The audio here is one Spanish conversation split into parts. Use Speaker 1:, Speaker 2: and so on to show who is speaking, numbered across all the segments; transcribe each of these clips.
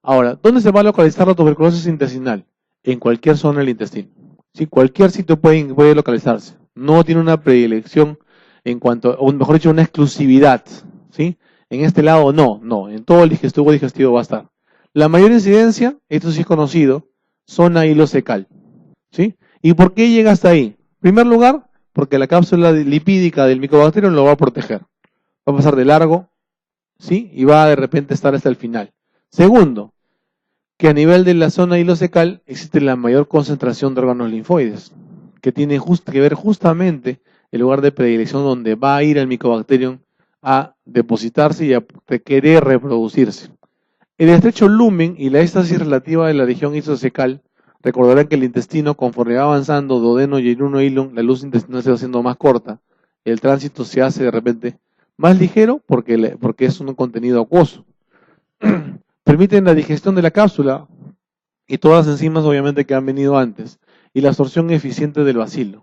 Speaker 1: Ahora, ¿dónde se va a localizar la tuberculosis intestinal? En cualquier zona del intestino. ¿Sí? Cualquier sitio puede localizarse. No tiene una predilección en cuanto, o mejor dicho, una exclusividad. ¿Sí? En este lado no. En todo el digestivo va a estar. La mayor incidencia, esto sí es conocido, zona hilocecal. ¿Sí? ¿Y por qué llega hasta ahí? En primer lugar, porque la cápsula lipídica del micobacterio lo va a proteger. Va a pasar de largo, ¿sí? Y va a de repente estar hasta el final. Segundo, que a nivel de la zona hilocecal existe la mayor concentración de órganos linfoides, que tiene que ver justamente el lugar de predilección donde va a ir el Mycobacterium a depositarse y a querer reproducirse. El estrecho lumen y la éstasis relativa de la región hilocecal recordarán que el intestino, conforme va avanzando, duodeno, yeyuno, hilum, la luz intestinal se va haciendo más corta, el tránsito se hace de repente más ligero porque es un contenido acuoso. Permiten la digestión de la cápsula y todas las enzimas obviamente que han venido antes y la absorción eficiente del bacilo.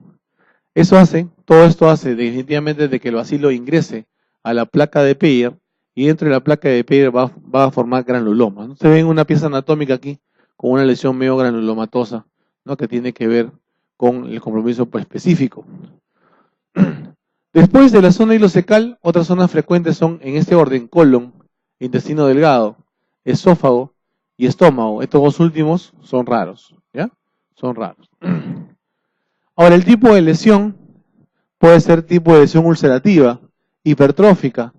Speaker 1: Todo esto hace definitivamente de que el bacilo ingrese a la placa de Peyer y dentro de la placa de Peyer va a formar granulomas, ¿no? Se ve en una pieza anatómica aquí con una lesión medio-granulomatosa, ¿no? Que tiene que ver con el compromiso específico. Después de la zona hilocecal, otras zonas frecuentes son en este orden: colon, intestino delgado, esófago y estómago. Estos dos últimos son raros, ¿ya? Son raros. Ahora, el tipo de lesión puede ser tipo de lesión ulcerativa, hipertrófica,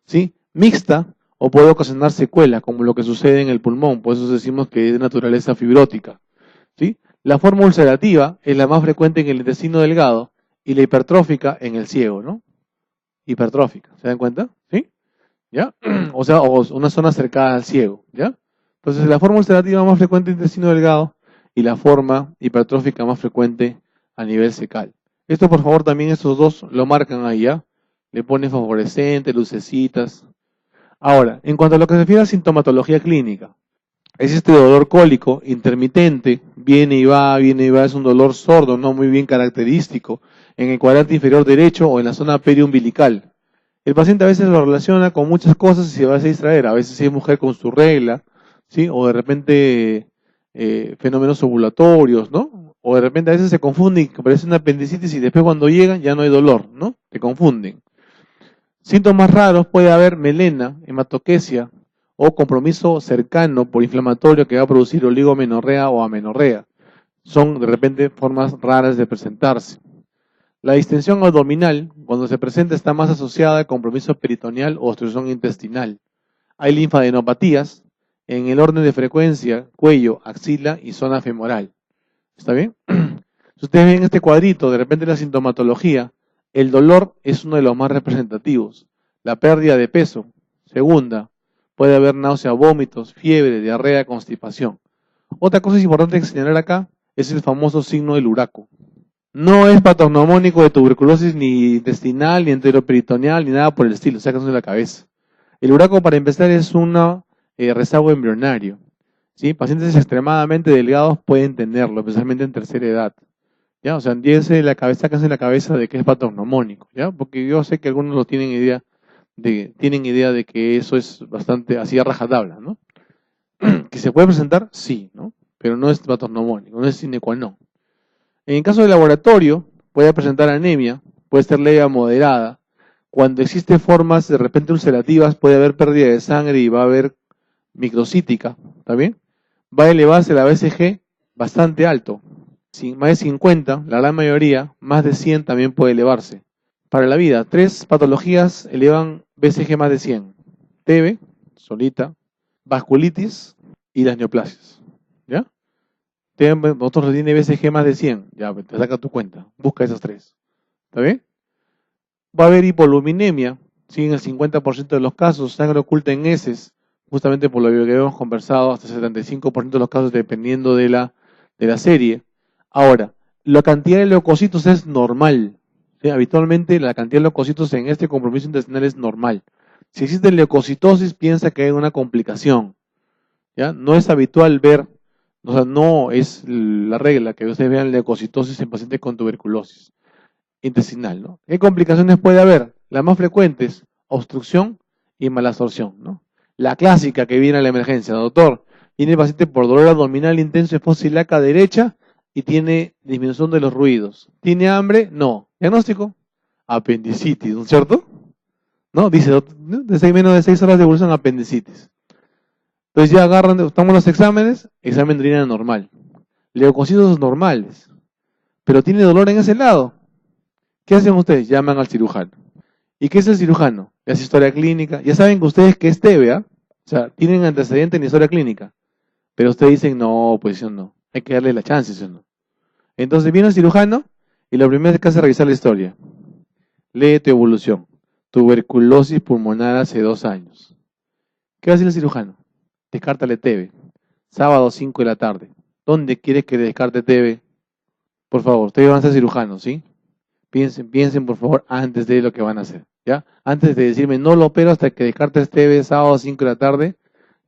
Speaker 1: ¿sí? Mixta, o puede ocasionar secuela, como lo que sucede en el pulmón. Por eso decimos que es de naturaleza fibrótica, ¿sí? La forma ulcerativa es la más frecuente en el intestino delgado y la hipertrófica en el ciego, ¿no? Hipertrófica, ¿se dan cuenta? ¿Sí? ¿Ya? O sea, una zona cercana al ciego, ¿ya? Entonces, la forma ulcerativa más frecuente en el intestino delgado y la forma hipertrófica más frecuente a nivel cecal. Esto, por favor, también estos dos lo marcan ahí, ¿ya? Le ponen fosforescente, lucecitas. Ahora, en cuanto a lo que se refiere a sintomatología clínica, es este dolor cólico intermitente, viene y va, es un dolor sordo, no muy bien característico, en el cuadrante inferior derecho o en la zona periumbilical. El paciente a veces lo relaciona con muchas cosas y se va a distraer. A veces si es mujer con su regla, ¿sí? O de repente fenómenos ovulatorios, ¿no? O de repente a veces se confunden, que parece una apendicitis y después cuando llegan ya no hay dolor, ¿no? Se confunden. Síntomas raros: puede haber melena, hematoquesia o compromiso cercano por inflamatorio que va a producir oligomenorrea o amenorrea. Son de repente formas raras de presentarse. La distensión abdominal, cuando se presenta, está más asociada al compromiso peritoneal o obstrucción intestinal. Hay linfadenopatías en el orden de frecuencia: cuello, axila y zona femoral. ¿Está bien? Si ustedes ven este cuadrito, de repente la sintomatología, el dolor es uno de los más representativos. La pérdida de peso, segunda. Puede haber náusea, vómitos, fiebre, diarrea, constipación. Otra cosa importante que señalar acá es el famoso signo del uraco. No es patognomónico de tuberculosis ni intestinal, ni enteroperitoneal, ni nada por el estilo, sáquense de la cabeza. El uraco, para empezar, es un rezago embrionario, ¿sí? Pacientes extremadamente delgados pueden tenerlo, especialmente en tercera edad, ¿ya? O sea, sáquense de la cabeza de que es patognomónico, ¿ya? Porque yo sé que algunos lo tienen idea de que eso es bastante así a rajatabla, ¿no? ¿Que se puede presentar? Sí, ¿no? Pero no es patognomónico, no es sine qua non. En el caso del laboratorio, puede presentar anemia, puede ser leve a moderada. Cuando existen formas de repente ulcerativas, puede haber pérdida de sangre y va a haber microcítica, ¿está bien? Va a elevarse la BCG bastante alto. Más de 50, la gran mayoría, más de 100 también puede elevarse. Para la vida, 3 patologías elevan BCG más de 100. TB, solita, vasculitis y las neoplasias, ¿ya? Nosotros tiene BCG más de 100, ya te saca tu cuenta, busca esas 3, ¿está bien? Va a haber hipoluminemia, ¿sí? En el 50% de los casos, sangre oculta en heces, justamente por lo que hemos conversado, hasta el 75% de los casos, dependiendo de la serie. Ahora, la cantidad de leucocitos es normal, ¿sí? Habitualmente la cantidad de leucocitos en este compromiso intestinal es normal. Si existe leucocitosis, piensa que hay una complicación, ¿ya? No es habitual ver, o sea, no es la regla que ustedes vean leucocitosis en pacientes con tuberculosis intestinal, ¿no? ¿Qué complicaciones puede haber? Las más frecuentes: obstrucción y malabsorción, ¿no? La clásica que viene a la emergencia: doctor, Viene el paciente por dolor abdominal intenso, esposa ilíaca derecha y tiene disminución de los ruidos. ¿Tiene hambre? No. ¿Diagnóstico? Apendicitis, ¿no es cierto? ¿No? Dice, de menos de 6 horas de evolución, apendicitis. Entonces ya agarran, tomamos los exámenes, examen de orina normal. Leucocitos normales. Pero tiene dolor en ese lado. ¿Qué hacen ustedes? Llaman al cirujano. ¿Y qué es el cirujano? Le hace historia clínica. Ya saben que ustedes que es TB, ¿ah? O sea, tienen antecedentes en historia clínica. Pero ustedes dicen, no, pues no. Hay que darle la chance, ¿sí o no? Entonces viene el cirujano y lo primero que hace es revisar la historia. Lee tu evolución. Tuberculosis pulmonar hace 2 años. ¿Qué va a hacer el cirujano? Descártale TB. Sábado 5 de la tarde. ¿Dónde quieres que le descarte TB? Por favor, ustedes van a ser cirujanos, ¿sí? Piensen por favor antes de lo que van a hacer, ¿ya? Antes de decirme no lo opero hasta que descartes TB sábado 5 de la tarde,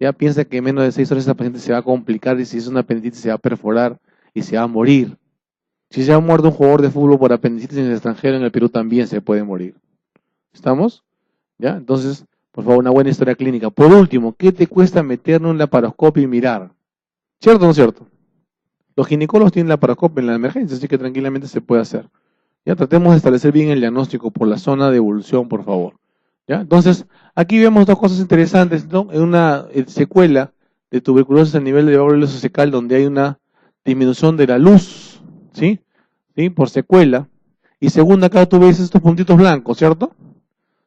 Speaker 1: ya piensa que en menos de 6 horas esa paciente se va a complicar y si es una apendicitis se va a perforar y se va a morir. Si se ha muerto un jugador de fútbol por apendicitis en el extranjero, en el Perú también se puede morir. ¿Estamos? ¿Ya? Entonces, por favor, una buena historia clínica. Por último, ¿qué te cuesta meternos en la laparoscopio y mirar? ¿Cierto o no cierto? Los ginecólogos tienen la laparoscopio en la emergencia, así que tranquilamente se puede hacer. Ya tratemos de establecer bien el diagnóstico por la zona de evolución, por favor. ¿Ya? Entonces, aquí vemos 2 cosas interesantes, ¿no? En una secuela de tuberculosis a nivel de válvula cecal, donde hay una disminución de la luz, ¿sí? ¿Sí? Por secuela. Y segunda, acá tú ves estos puntitos blancos, ¿cierto?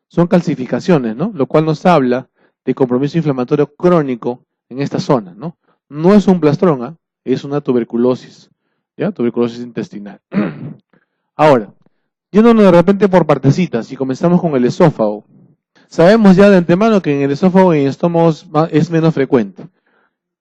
Speaker 1: Son calcificaciones, ¿no? Lo cual nos habla de compromiso inflamatorio crónico en esta zona, ¿no? No es un plastrón, ¿eh? Es una tuberculosis, ¿ya? Tuberculosis intestinal. Ahora, yéndonos de repente por partecitas y comenzamos con el esófago. Sabemos ya de antemano que en el esófago y en el estómago es menos frecuente.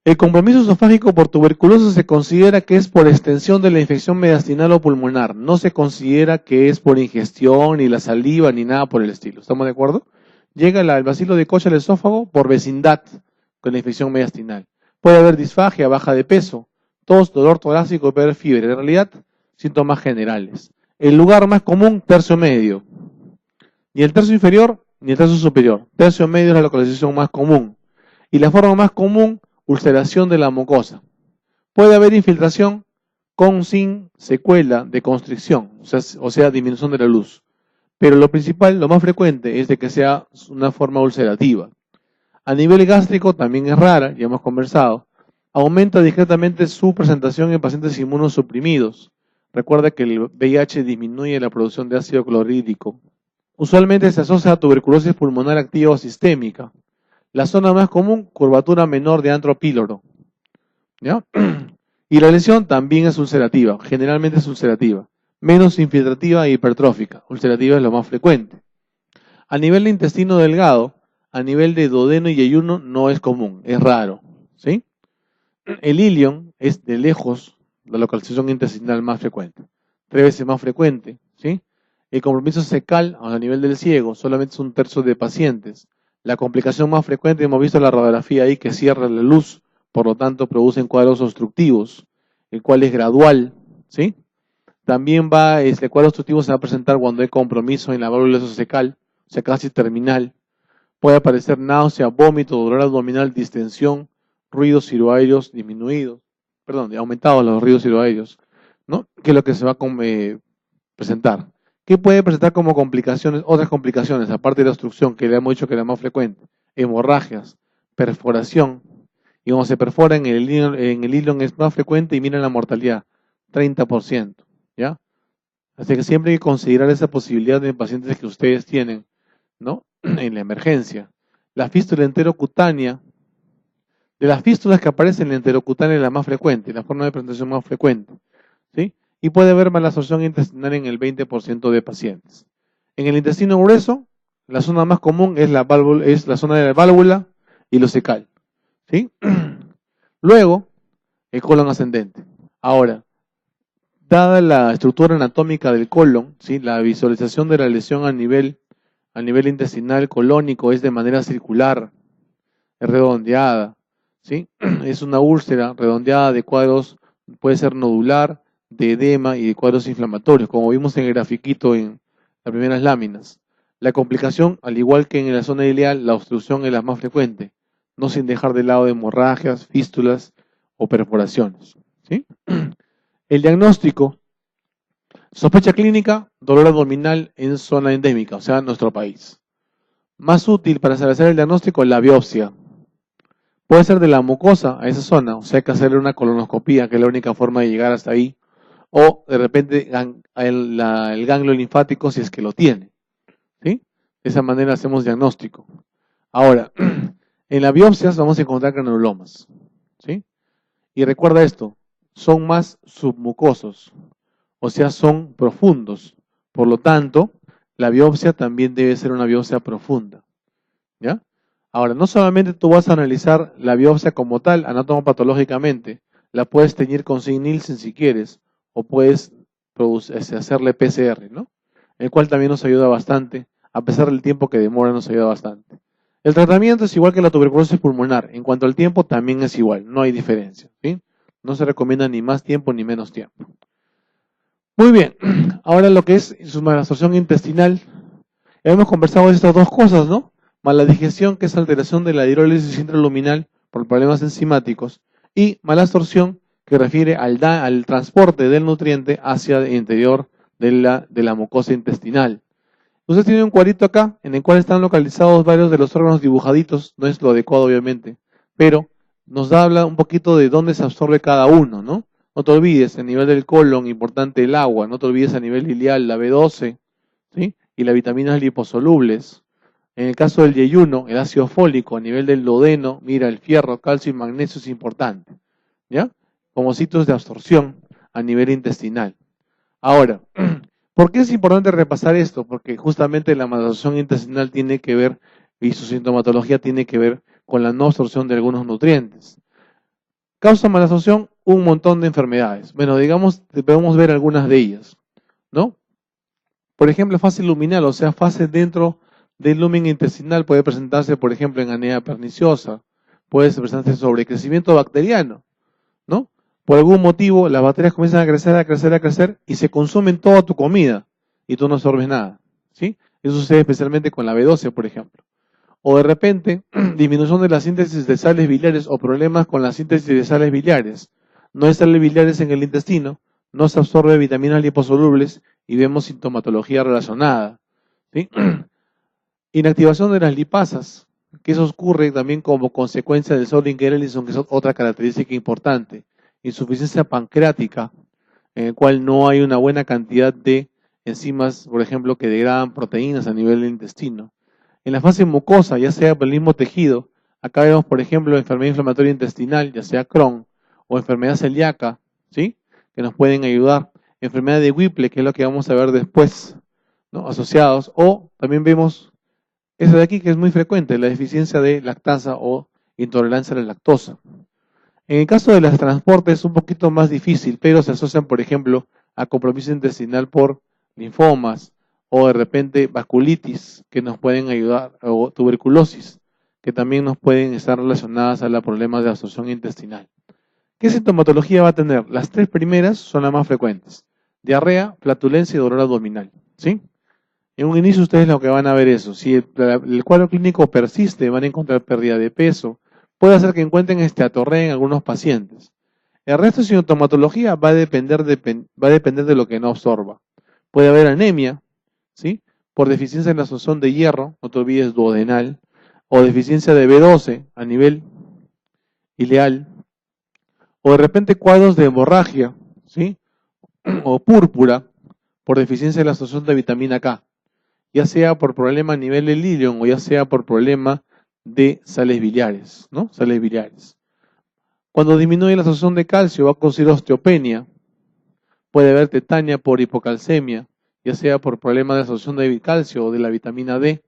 Speaker 1: El compromiso esofágico por tuberculosis se considera que es por extensión de la infección mediastinal o pulmonar. No se considera que es por ingestión, ni la saliva, ni nada por el estilo. ¿Estamos de acuerdo? Llega el bacilo de Koch al esófago por vecindad con la infección mediastinal. Puede haber disfagia, baja de peso, tos, dolor torácico, puede haber fiebre. En realidad, síntomas generales. El lugar más común, tercio medio. Ni el tercio inferior, ni el tercio superior. Tercio medio es la localización más común. Y la forma más común, ulceración de la mucosa. Puede haber infiltración con sin secuela de constricción, o sea, disminución de la luz. Pero lo principal, lo más frecuente, es de que sea una forma ulcerativa. A nivel gástrico también es rara, ya hemos conversado. Aumenta discretamente su presentación en pacientes inmunosuprimidos. Recuerda que el VIH disminuye la producción de ácido clorhídrico. Usualmente se asocia a tuberculosis pulmonar activa o sistémica. La zona más común, curvatura menor de antro píloro. ¿Ya? Y la lesión también es ulcerativa, generalmente es ulcerativa. Menos infiltrativa e hipertrófica. Ulcerativa es lo más frecuente. A nivel de intestino delgado, a nivel de duodeno y yeyuno no es común, es raro. ¿Sí? El ilion es de lejos la localización intestinal más frecuente. 3 veces más frecuente. ¿Sí? El compromiso cecal a nivel del ciego solamente es 1/3 de pacientes. La complicación más frecuente, hemos visto la radiografía ahí, que cierra la luz, por lo tanto producen cuadros obstructivos, el cual es gradual, ¿sí? También cuadro obstructivo se va a presentar cuando hay compromiso en la válvula cecal, o sea, casi terminal. Puede aparecer náusea, vómito, dolor abdominal, distensión, ruidos ciroaéreos disminuidos, aumentados los ruidos ciroaéreos, ¿no? Que es lo que se va a presentar. ¿Qué puede presentar como complicaciones? Otras complicaciones, aparte de la obstrucción, que le hemos dicho que es la más frecuente. Hemorragias, perforación. Y cuando se perfora en el ilion es más frecuente y miren la mortalidad, 30%. ¿Ya? Así que siempre hay que considerar esa posibilidad de pacientes que ustedes tienen, ¿no? En la emergencia. La fístula enterocutánea, de las fístulas que aparecen en la enterocutánea es la más frecuente, la forma de presentación más frecuente. ¿Sí? Y puede haber malabsorción intestinal en el 20% de pacientes. En el intestino grueso, la zona más común es la zona de la válvula y lo cecal. ¿Sí? Luego, el colon ascendente. Ahora, dada la estructura anatómica del colon, ¿sí? La visualización de la lesión a nivel intestinal colónico es de manera circular, es redondeada. ¿Sí? Es una úlcera redondeada de cuadros, puede ser nodular, de edema y de cuadros inflamatorios, como vimos en el grafiquito en las primeras láminas. La complicación, al igual que en la zona ileal, la obstrucción es la más frecuente. no sin dejar de lado hemorragias, fístulas o perforaciones, ¿sí? El diagnóstico: sospecha clínica, dolor abdominal en zona endémica, o sea, nuestro país. Más útil para establecer el diagnóstico, la biopsia. Puede ser de la mucosa a esa zona, o sea, hay que hacerle una colonoscopía, que es la única forma de llegar hasta ahí, o de repente el ganglio linfático si es que lo tiene, ¿sí? De esa manera hacemos diagnóstico. Ahora, en las biopsias vamos a encontrar granulomas, ¿sí? Y recuerda esto, son más submucosos, o sea, son profundos. Por lo tanto, la biopsia también debe ser una biopsia profunda, ¿ya? Ahora, no solamente tú vas a analizar la biopsia como tal, anatomopatológicamente, la puedes teñir con zinc Nielsen si quieres, o puedes hacerle PCR, ¿no? El cual también nos ayuda bastante, a pesar del tiempo que demora, nos ayuda bastante. El tratamiento es igual que la tuberculosis pulmonar, en cuanto al tiempo también es igual, no hay diferencia, ¿sí? No se recomienda ni más tiempo ni menos tiempo. Muy bien, ahora lo que es su malabsorción intestinal. Hemos conversado de estas dos cosas, ¿no? Maladigestión, que es alteración de la hidrólisis intraluminal por problemas enzimáticos, y malabsorción, que refiere al transporte del nutriente hacia el interior de la mucosa intestinal. Usted tiene un cuadrito acá, en el cual están localizados varios de los órganos dibujaditos, no es lo adecuado obviamente, pero nos habla un poquito de dónde se absorbe cada uno, ¿no? No te olvides, a nivel del colon, importante el agua, no te olvides a nivel ileal, la B12, ¿sí? Y las vitaminas liposolubles. En el caso del yeyuno, el ácido fólico, a nivel del duodeno, mira, el fierro, calcio y magnesio es importante, ¿ya? Como sitios de absorción a nivel intestinal. Ahora, ¿por qué es importante repasar esto? Porque justamente la malabsorción intestinal tiene que ver, y su sintomatología tiene que ver con la no absorción de algunos nutrientes. Causa malabsorción un montón de enfermedades. Bueno, digamos, podemos ver algunas de ellas, ¿no? Por ejemplo, fase luminal, o sea, fase dentro del lumen intestinal, puede presentarse, por ejemplo, en anemia perniciosa, puede presentarse sobrecrecimiento bacteriano, ¿no? Por algún motivo, las bacterias comienzan a crecer, a crecer, a crecer, y se consumen toda tu comida, y tú no absorbes nada, ¿sí? Eso sucede especialmente con la B12, por ejemplo. O de repente, disminución de la síntesis de sales biliares o problemas con la síntesis de sales biliares. No hay sales biliares en el intestino, no se absorbe vitaminas liposolubles y vemos sintomatología relacionada, ¿sí? Inactivación de las lipasas, que eso ocurre también como consecuencia del sodium Ellison, que es otra característica importante. Insuficiencia pancreática, en el cual no hay una buena cantidad de enzimas, por ejemplo, que degradan proteínas a nivel del intestino. En la fase mucosa, ya sea por el mismo tejido, acá vemos, por ejemplo, enfermedad inflamatoria intestinal, ya sea Crohn o enfermedad celíaca, ¿sí? Que nos pueden ayudar. Enfermedad de Whipple, que es lo que vamos a ver después, ¿no? Asociados. O también vemos esa de aquí, que es muy frecuente, la deficiencia de lactasa o intolerancia a la lactosa. En el caso de los transportes es un poquito más difícil, pero se asocian, por ejemplo, a compromiso intestinal por linfomas o de repente vasculitis, que nos pueden ayudar, o tuberculosis, que también nos pueden estar relacionadas a los problemas de absorción intestinal. ¿Qué sintomatología va a tener? Las tres primeras son las más frecuentes: diarrea, flatulencia y dolor abdominal, ¿sí? En un inicio ustedes lo que van a ver eso. Si el cuadro clínico persiste, van a encontrar pérdida de peso. Puede hacer que encuentren esteatorrea en algunos pacientes. El resto de sintomatología va a depender de lo que no absorba. Puede haber anemia, ¿sí? Por deficiencia en la absorción de hierro, no te olvides duodenal, o deficiencia de B12 a nivel ileal, o de repente cuadros de hemorragia, ¿sí? O púrpura, por deficiencia de la absorción de vitamina K, ya sea por problema a nivel del ilion o ya sea por problema de sales biliares, ¿no? Sales biliares. Cuando disminuye la absorción de calcio va a producir osteopenia, puede haber tetania por hipocalcemia, ya sea por problemas de absorción de calcio o de la vitamina D.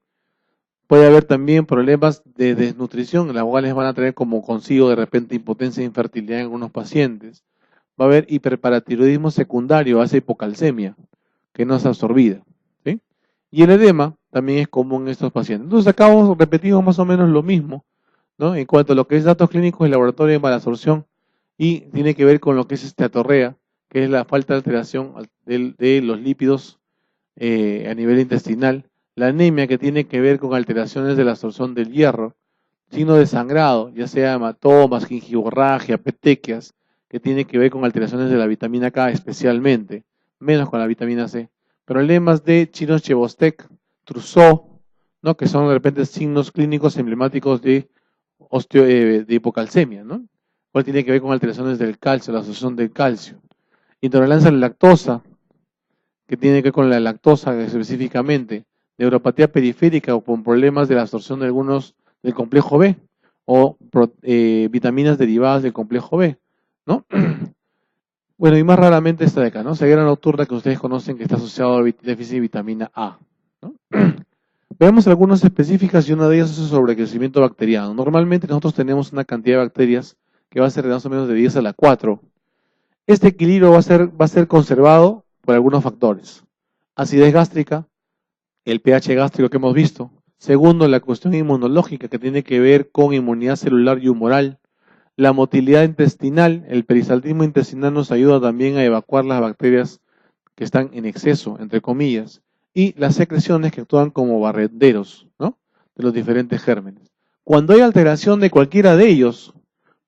Speaker 1: Puede haber también problemas de desnutrición, las cuales van a tener como consigo de repente impotencia e infertilidad en algunos pacientes. Va a haber hiperparatiroidismo secundario a esa hipocalcemia, que no es absorbida, ¿sí? Y el edema también es común en estos pacientes. Entonces acá repetimos más o menos lo mismo, ¿no? En cuanto a lo que es datos clínicos del laboratorio de malabsorción, y tiene que ver con lo que es esteatorrea, que es la falta de alteración de los lípidos a nivel intestinal, la anemia, que tiene que ver con alteraciones de la absorción del hierro, signo de sangrado, ya sea hematomas, gingivorragia, petequias, que tiene que ver con alteraciones de la vitamina K especialmente, menos con la vitamina C. Problemas de Chinos-Chebostek, Trousseau, ¿no? Que son de repente signos clínicos emblemáticos de, de hipocalcemia, ¿no? Cuál tiene que ver con alteraciones del calcio, la absorción del calcio. Intolerancia a la lactosa, que tiene que ver con la lactosa específicamente. Neuropatía periférica o con problemas de la absorción de algunos del complejo B o vitaminas derivadas del complejo B, ¿no? Bueno, y más raramente esta de acá, ¿no? Ceguera nocturna, que ustedes conocen, que está asociado a déficit de vitamina A, ¿no? Veamos algunas específicas y una de ellas es el sobrecrecimiento bacteriano. Normalmente nosotros tenemos una cantidad de bacterias que va a ser de más o menos de 10 a la 4. Este equilibrio va a ser conservado por algunos factores. Acidez gástrica, el pH gástrico que hemos visto. Segundo, la cuestión inmunológica que tiene que ver con inmunidad celular y humoral. La motilidad intestinal, el peristaltismo intestinal nos ayuda también a evacuar las bacterias que están en exceso, entre comillas. Y las secreciones que actúan como barrenderos, ¿no? De los diferentes gérmenes. Cuando hay alteración de cualquiera de ellos,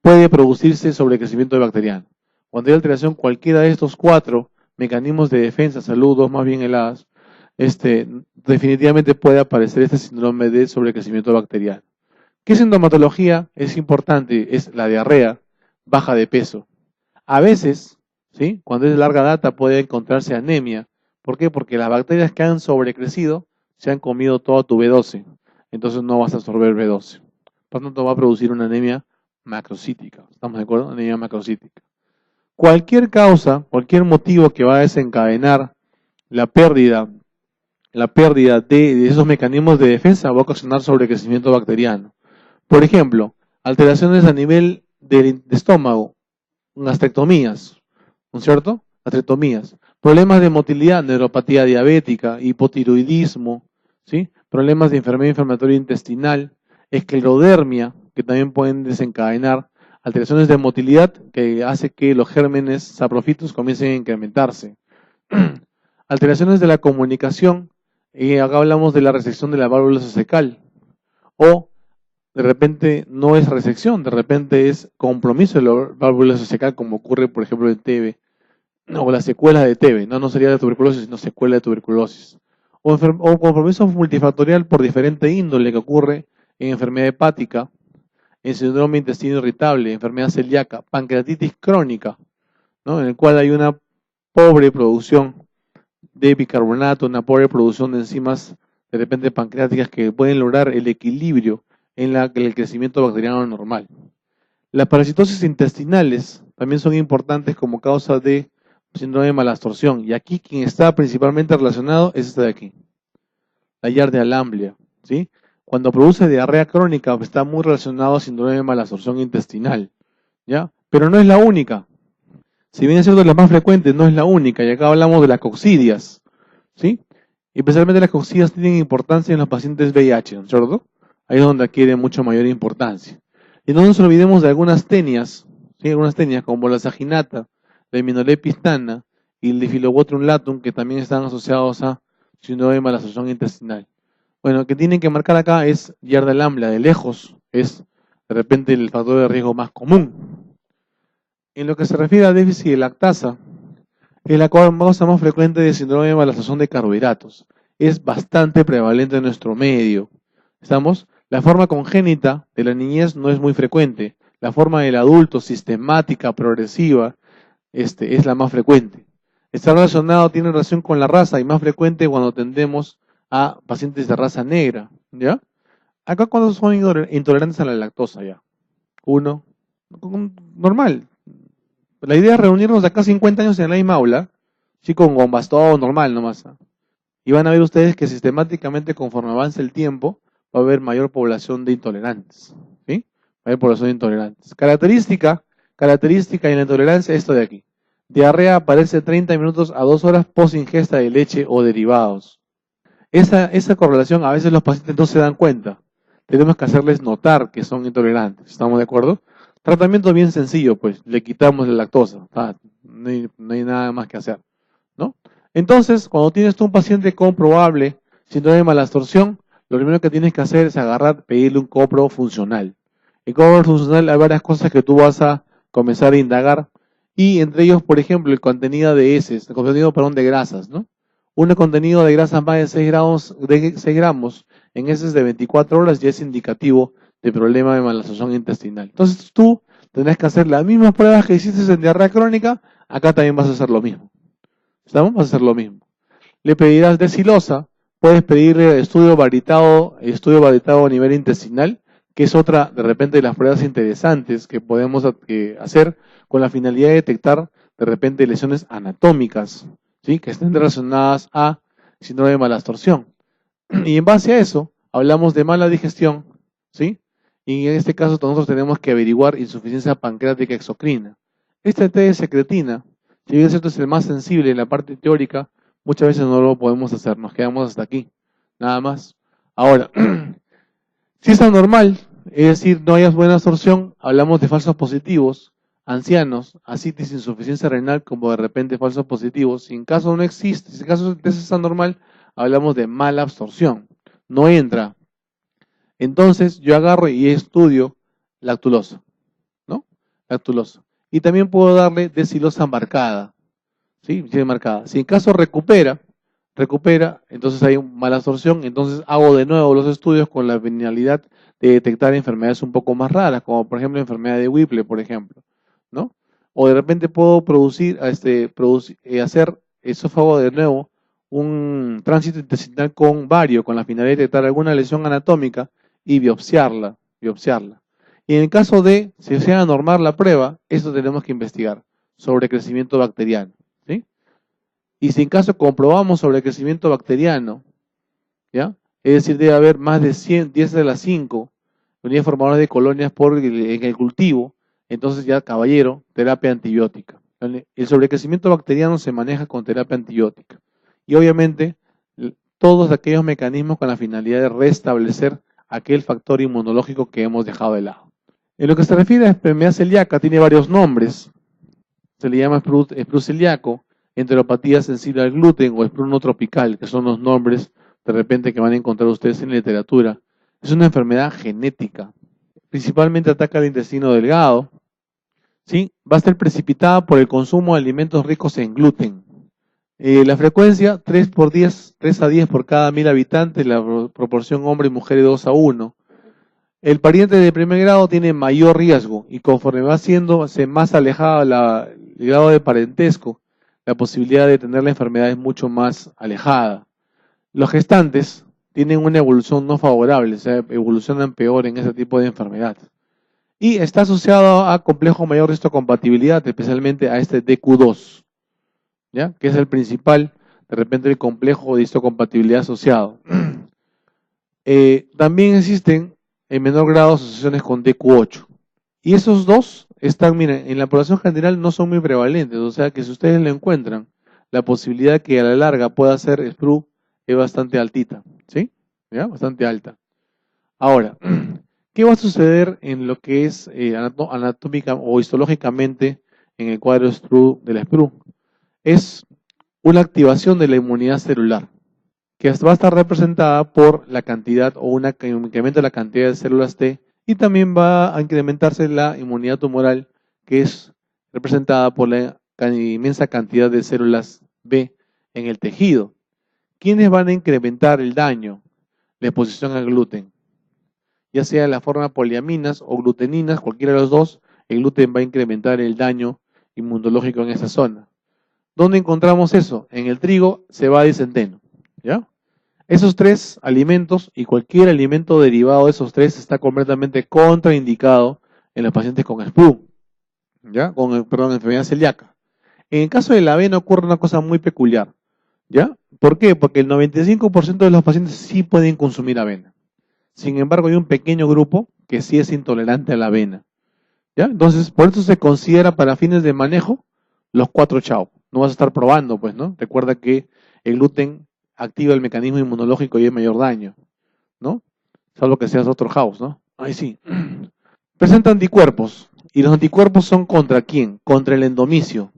Speaker 1: puede producirse sobrecrecimiento bacteriano. Cuando hay alteración cualquiera de estos 4 mecanismos de defensa, saludos más bien heladas, definitivamente puede aparecer este síndrome de sobrecrecimiento bacteriano. ¿Qué sintomatología es importante? Es la diarrea, baja de peso. A veces, ¿sí? Cuando es de larga data puede encontrarse anemia. ¿Por qué? Porque las bacterias que han sobrecrecido se han comido todo tu B12. Entonces no vas a absorber B12. Por lo tanto va a producir una anemia macrocítica. ¿Estamos de acuerdo? Anemia macrocítica. Cualquier causa, cualquier motivo que va a desencadenar la pérdida de esos mecanismos de defensa va a ocasionar sobrecrecimiento bacteriano. Por ejemplo, alteraciones a nivel del estómago, gastrectomías, ¿no es cierto? Gastrectomías. Problemas de motilidad, neuropatía diabética, hipotiroidismo, ¿sí? Problemas de enfermedad inflamatoria intestinal, esclerodermia, que también pueden desencadenar alteraciones de motilidad que hace que los gérmenes saprofitos comiencen a incrementarse. Alteraciones de la comunicación, acá hablamos de la resección de la válvula esofágica, o de repente no es resección, de repente es compromiso de la válvula esofágica, como ocurre, por ejemplo, en TB, o la secuela de TB, no sería de tuberculosis, sino secuela de tuberculosis. O compromiso multifactorial por diferente índole que ocurre en enfermedad hepática, en síndrome intestino irritable, enfermedad celíaca, pancreatitis crónica, ¿no? En el cual hay una pobre producción de bicarbonato, una pobre producción de enzimas de repente pancreáticas que pueden lograr el equilibrio en el crecimiento bacteriano normal. Las parasitosis intestinales también son importantes como causa de síndrome de malabsorción. Y aquí quien está principalmente relacionado es esta de aquí, la Giardia lamblia, ¿sí? Cuando produce diarrea crónica está muy relacionado a síndrome de malabsorción intestinal, ¿ya? Pero no es la única. Si bien es cierto la más frecuente, no es la única. Y acá hablamos de las coccidias, ¿sí? Y especialmente las coccidias tienen importancia en los pacientes VIH, ¿no es cierto? Ahí es donde adquiere mucha mayor importancia. Y no nos olvidemos de algunas tenias, ¿sí? Algunas tenias como la saginata, la iminolepistana y el difilobotrium latum, que también están asociados a síndrome de malabsorción intestinal. Bueno, que tienen que marcar acá es Giardia lamblia, de lejos, es de repente el factor de riesgo más común. En lo que se refiere a déficit de lactasa, es la causa más frecuente de síndrome de malabsorción de carbohidratos. Es bastante prevalente en nuestro medio. ¿Estamos? La forma congénita de la niñez no es muy frecuente. La forma del adulto, sistemática, progresiva, es la más frecuente. Está relacionado, tiene relación con la raza y más frecuente cuando tendemos a pacientes de raza negra, ¿ya? Acá cuando son intolerantes a la lactosa, ya. 1, normal. La idea es reunirnos de acá 50 años en la misma aula, sí, con bastón normal nomás. Y van a ver ustedes que sistemáticamente conforme avance el tiempo va a haber mayor población de intolerantes, ¿sí? Va a haber población de intolerantes. Característica en la intolerancia, esto de aquí. Diarrea aparece 30 minutos a 2 horas post ingesta de leche o derivados. Esa correlación a veces los pacientes no se dan cuenta. Tenemos que hacerles notar que son intolerantes. ¿Estamos de acuerdo? Tratamiento bien sencillo, pues. Le quitamos la lactosa. No hay nada más que hacer, ¿no? Entonces, cuando tienes tú un paciente con probable síndrome de malabsorción, lo primero que tienes que hacer es pedirle un copro funcional. En copro funcional hay varias cosas que tú vas a comenzar a indagar, y entre ellos, por ejemplo, el contenido de heces, el contenido, perdón, de grasas, ¿no? Un contenido de grasas más de 6 gramos en heces de 24 horas ya es indicativo de problema de malabsorción intestinal. Entonces tú tendrás que hacer las mismas pruebas que hiciste en diarrea crónica, acá también vas a hacer lo mismo. ¿Estamos? Vas a hacer lo mismo. Le pedirás desilosa, puedes pedirle estudio varitado a nivel intestinal, que es otra, de repente, de las pruebas interesantes que podemos hacer con la finalidad de detectar, de repente, lesiones anatómicas, ¿sí? Que estén relacionadas a síndrome de malabsorción. Y en base a eso, hablamos de mala digestión, ¿sí? Y en este caso nosotros tenemos que averiguar insuficiencia pancreática exocrina. Este té de secretina, si bien es cierto es el más sensible en la parte teórica, muchas veces no lo podemos hacer, nos quedamos hasta aquí, nada más. Ahora, si es anormal, es decir, no hay buena absorción, hablamos de falsos positivos, ancianos, ascitis, insuficiencia renal, como de repente falsos positivos. Si en caso no existe, si en caso es anormal, hablamos de mala absorción, no entra. Entonces yo agarro y estudio lactulosa, ¿no? Lactulosa. Y también puedo darle desilosa marcada, ¿sí? Marcada. Si en caso recupera, entonces hay mala absorción, entonces hago de nuevo los estudios con la finalidad de detectar enfermedades un poco más raras, como por ejemplo la enfermedad de Whipple, por ejemplo, ¿no? O de repente puedo hacer esófago de nuevo, un tránsito intestinal con vario, con la finalidad de detectar alguna lesión anatómica y biopsiarla. Y en el caso de, si sea anormal la prueba, esto tenemos que investigar sobre crecimiento bacteriano, ¿sí? Y si en caso comprobamos sobre crecimiento bacteriano, ¿ya? Es decir, debe haber más de 10 de las 5 unidades formadoras de colonias en el cultivo, entonces ya, caballero, terapia antibiótica. El sobrecrecimiento bacteriano se maneja con terapia antibiótica. Y obviamente, todos aquellos mecanismos con la finalidad de restablecer aquel factor inmunológico que hemos dejado de lado. En lo que se refiere a la enfermedad celíaca, tiene varios nombres. Se le llama sprue celíaco, enteropatía sensible al gluten o sprue no tropical, que son los nombres de repente que van a encontrar ustedes en la literatura. Es una enfermedad genética. Principalmente ataca el intestino delgado, ¿sí? Va a estar precipitada por el consumo de alimentos ricos en gluten. La frecuencia, 3 a 10 por cada 1000 habitantes, la proporción hombre y mujer es 2 a 1. El pariente de primer grado tiene mayor riesgo y conforme va haciéndose más alejada el grado de parentesco, la posibilidad de tener la enfermedad es mucho más alejada. Los gestantes tienen una evolución no favorable, o sea, evolucionan peor en ese tipo de enfermedad. Y está asociado a complejo mayor histocompatibilidad, especialmente a este DQ2, ¿ya? Que es el principal, de repente, el complejo de histocompatibilidad asociado. También existen en menor grado asociaciones con DQ8. Y esos dos están, miren, en la población general no son muy prevalentes, o sea que si ustedes lo encuentran, la posibilidad que a la larga pueda ser sprue es bastante altita, ¿sí? ¿Ya? Bastante alta. Ahora, ¿qué va a suceder en lo que es anatómica o histológicamente en el cuadro de la sprue? Es una activación de la inmunidad celular, que va a estar representada por la cantidad o que incrementa la cantidad de células T, y también va a incrementarse la inmunidad tumoral, que es representada por la inmensa cantidad de células B en el tejido. ¿Quiénes van a incrementar el daño? La exposición al gluten. Ya sea en la forma poliaminas o gluteninas, cualquiera de los dos, el gluten va a incrementar el daño inmunológico en esa zona. ¿Dónde encontramos eso? En el trigo, cebada y centeno, ¿ya? Esos tres alimentos y cualquier alimento derivado de esos tres está completamente contraindicado en los pacientes con sprue, ¿ya? Enfermedad celíaca. En el caso de la avena ocurre una cosa muy peculiar, ¿ya? ¿Por qué? Porque el 95% de los pacientes sí pueden consumir avena. Sin embargo, hay un pequeño grupo que sí es intolerante a la avena, ¿ya? Entonces, por eso se considera para fines de manejo los 4 chao. No vas a estar probando, pues, ¿no? Recuerda que el gluten activa el mecanismo inmunológico y hay mayor daño, ¿no? Salvo que seas otro house, ¿no? Ahí sí. Presenta anticuerpos. ¿Y los anticuerpos son contra quién? Contra el endomicio.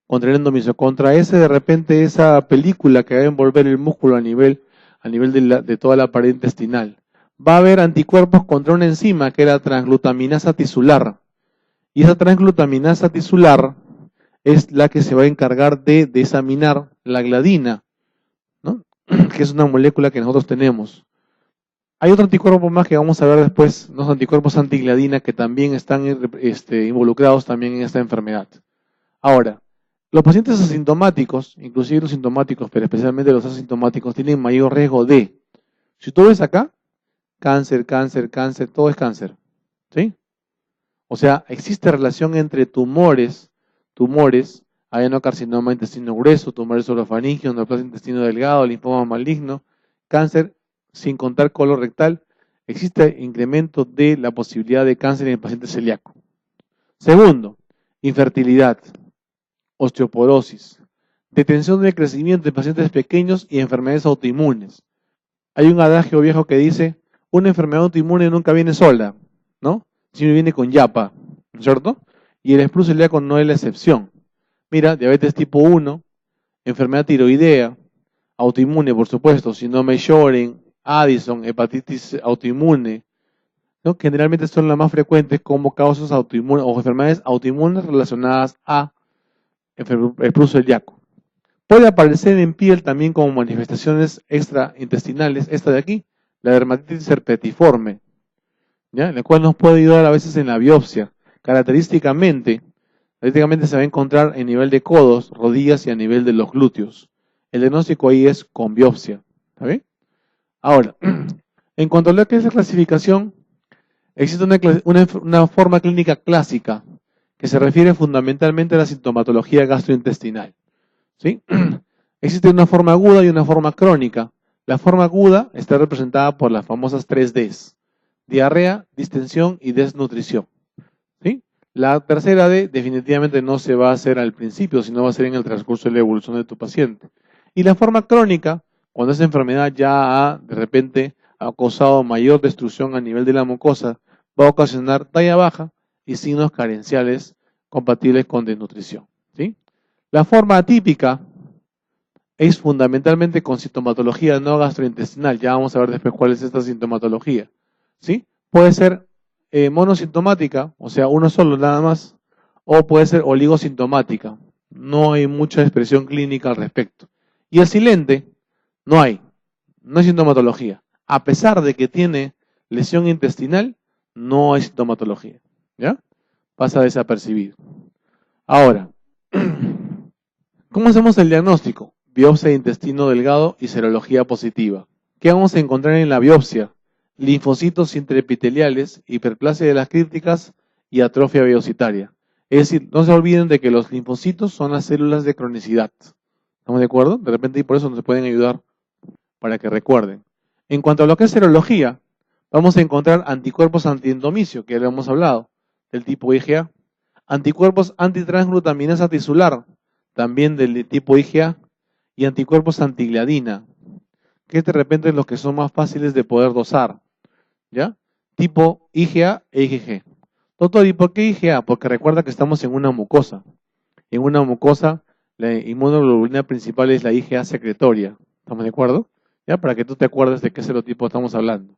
Speaker 1: Contra ese de repente, esa película que va a envolver el músculo a nivel a nivel de toda la pared intestinal. Va a haber anticuerpos contra una enzima que es la transglutaminasa tisular. Y esa transglutaminasa tisular es la que se va a encargar de desaminar la gladina, ¿no? Que es una molécula que nosotros tenemos. Hay otro anticuerpo más que vamos a ver después, los anticuerpos antigladina, que también están involucrados también en esta enfermedad. Ahora, los pacientes asintomáticos, inclusive los sintomáticos, pero especialmente los asintomáticos, tienen mayor riesgo de, si tú ves acá, cáncer, cáncer, cáncer, todo es cáncer, ¿sí? O sea, existe relación entre tumores, adenocarcinoma intestino grueso, tumores orofaringeos, neoplasia intestino delgado, linfoma maligno, cáncer, sin contar colorectal, existe incremento de la posibilidad de cáncer en el paciente celíaco. Segundo, infertilidad, osteoporosis, detención del crecimiento en pacientes pequeños y enfermedades autoinmunes. Hay un adagio viejo que dice, una enfermedad autoinmune nunca viene sola, ¿no? Siempre viene con yapa, ¿no es cierto? Y el esplus celíaco no es la excepción. Mira, diabetes tipo 1, enfermedad tiroidea, autoinmune, por supuesto, síndrome de Sjögren, Addison, hepatitis autoinmune, ¿no? Generalmente son las más frecuentes como causas autoinmunes o enfermedades autoinmunes relacionadas a esplus celíaco. Puede aparecer en piel también como manifestaciones extraintestinales, esta de aquí, la dermatitis herpetiforme, ¿ya? La cual nos puede ayudar a veces en la biopsia. Característicamente se va a encontrar en nivel de codos, rodillas y a nivel de los glúteos. El diagnóstico ahí es con biopsia. ¿Está bien? Ahora, en cuanto a lo que es la clasificación, existe una forma clínica clásica que se refiere fundamentalmente a la sintomatología gastrointestinal. ¿Sí? Existe una forma aguda y una forma crónica. La forma aguda está representada por las famosas 3Ds: diarrea, distensión y desnutrición. ¿Sí? La tercera D definitivamente no se va a hacer al principio, sino va a ser en el transcurso de la evolución de tu paciente. Y la forma crónica, cuando esa enfermedad ya de repente ha causado mayor destrucción a nivel de la mucosa, va a ocasionar talla baja y signos carenciales compatibles con desnutrición. ¿Sí? La forma atípica es fundamentalmente con sintomatología no gastrointestinal. Ya vamos a ver después cuál es esta sintomatología. ¿Sí? Puede ser monosintomática, o sea, uno solo nada más, o puede ser oligosintomática. No hay mucha expresión clínica al respecto. Y el silente, no hay sintomatología. A pesar de que tiene lesión intestinal, no hay sintomatología. ¿Ya? Pasa desapercibido. Ahora, ¿cómo hacemos el diagnóstico? Biopsia de intestino delgado y serología positiva. ¿Qué vamos a encontrar en la biopsia? Linfocitos intraepiteliales, hiperplasia de las crípticas y atrofia velocitaria. Es decir, no se olviden de que los linfocitos son las células de cronicidad. ¿Estamos de acuerdo? De repente y por eso nos pueden ayudar para que recuerden. En cuanto a lo que es serología, vamos a encontrar anticuerpos antiendomicio, que ya lo hemos hablado, del tipo IgA. Anticuerpos antitransglutaminasa tisular, también del tipo IgA. Y anticuerpos antigladina, que de repente los que son más fáciles de poder dosar. ¿Ya? Tipo IgA e IgG. Doctor, ¿y por qué IgA? Porque recuerda que estamos en una mucosa. En una mucosa, la inmunoglobulina principal es la IgA secretoria. ¿Estamos de acuerdo? ¿Ya? Para que tú te acuerdes de qué serotipo estamos hablando.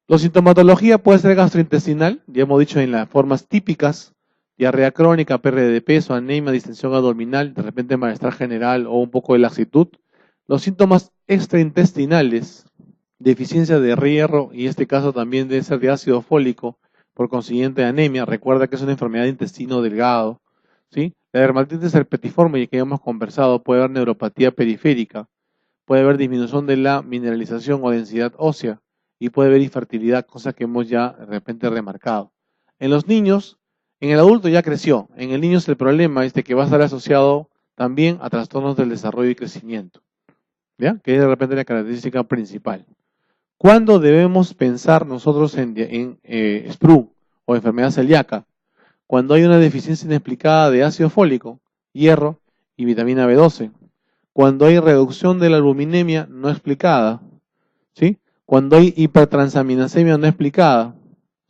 Speaker 1: La sintomatología puede ser gastrointestinal, ya hemos dicho en las formas típicas: diarrea crónica, pérdida de peso, anemia, distensión abdominal, de repente malestar general o un poco de laxitud. Los síntomas extraintestinales: deficiencia de hierro, y en este caso también debe ser de ácido fólico, por consiguiente anemia. Recuerda que es una enfermedad de intestino delgado, ¿sí? La dermatitis herpetiforme, que ya hemos conversado, puede haber neuropatía periférica, puede haber disminución de la mineralización o densidad ósea, y puede haber infertilidad, cosa que hemos ya de repente remarcado. En los niños, en el adulto ya creció, en el niño es el problema que va a estar asociado también a trastornos del desarrollo y crecimiento, ¿ya? Que es de repente la característica principal. ¿Cuándo debemos pensar nosotros en SPRU o enfermedad celíaca? Cuando hay una deficiencia inexplicada de ácido fólico, hierro y vitamina B12. Cuando hay reducción de la albuminemia no explicada, ¿sí? Cuando hay hipertransaminasemia no explicada.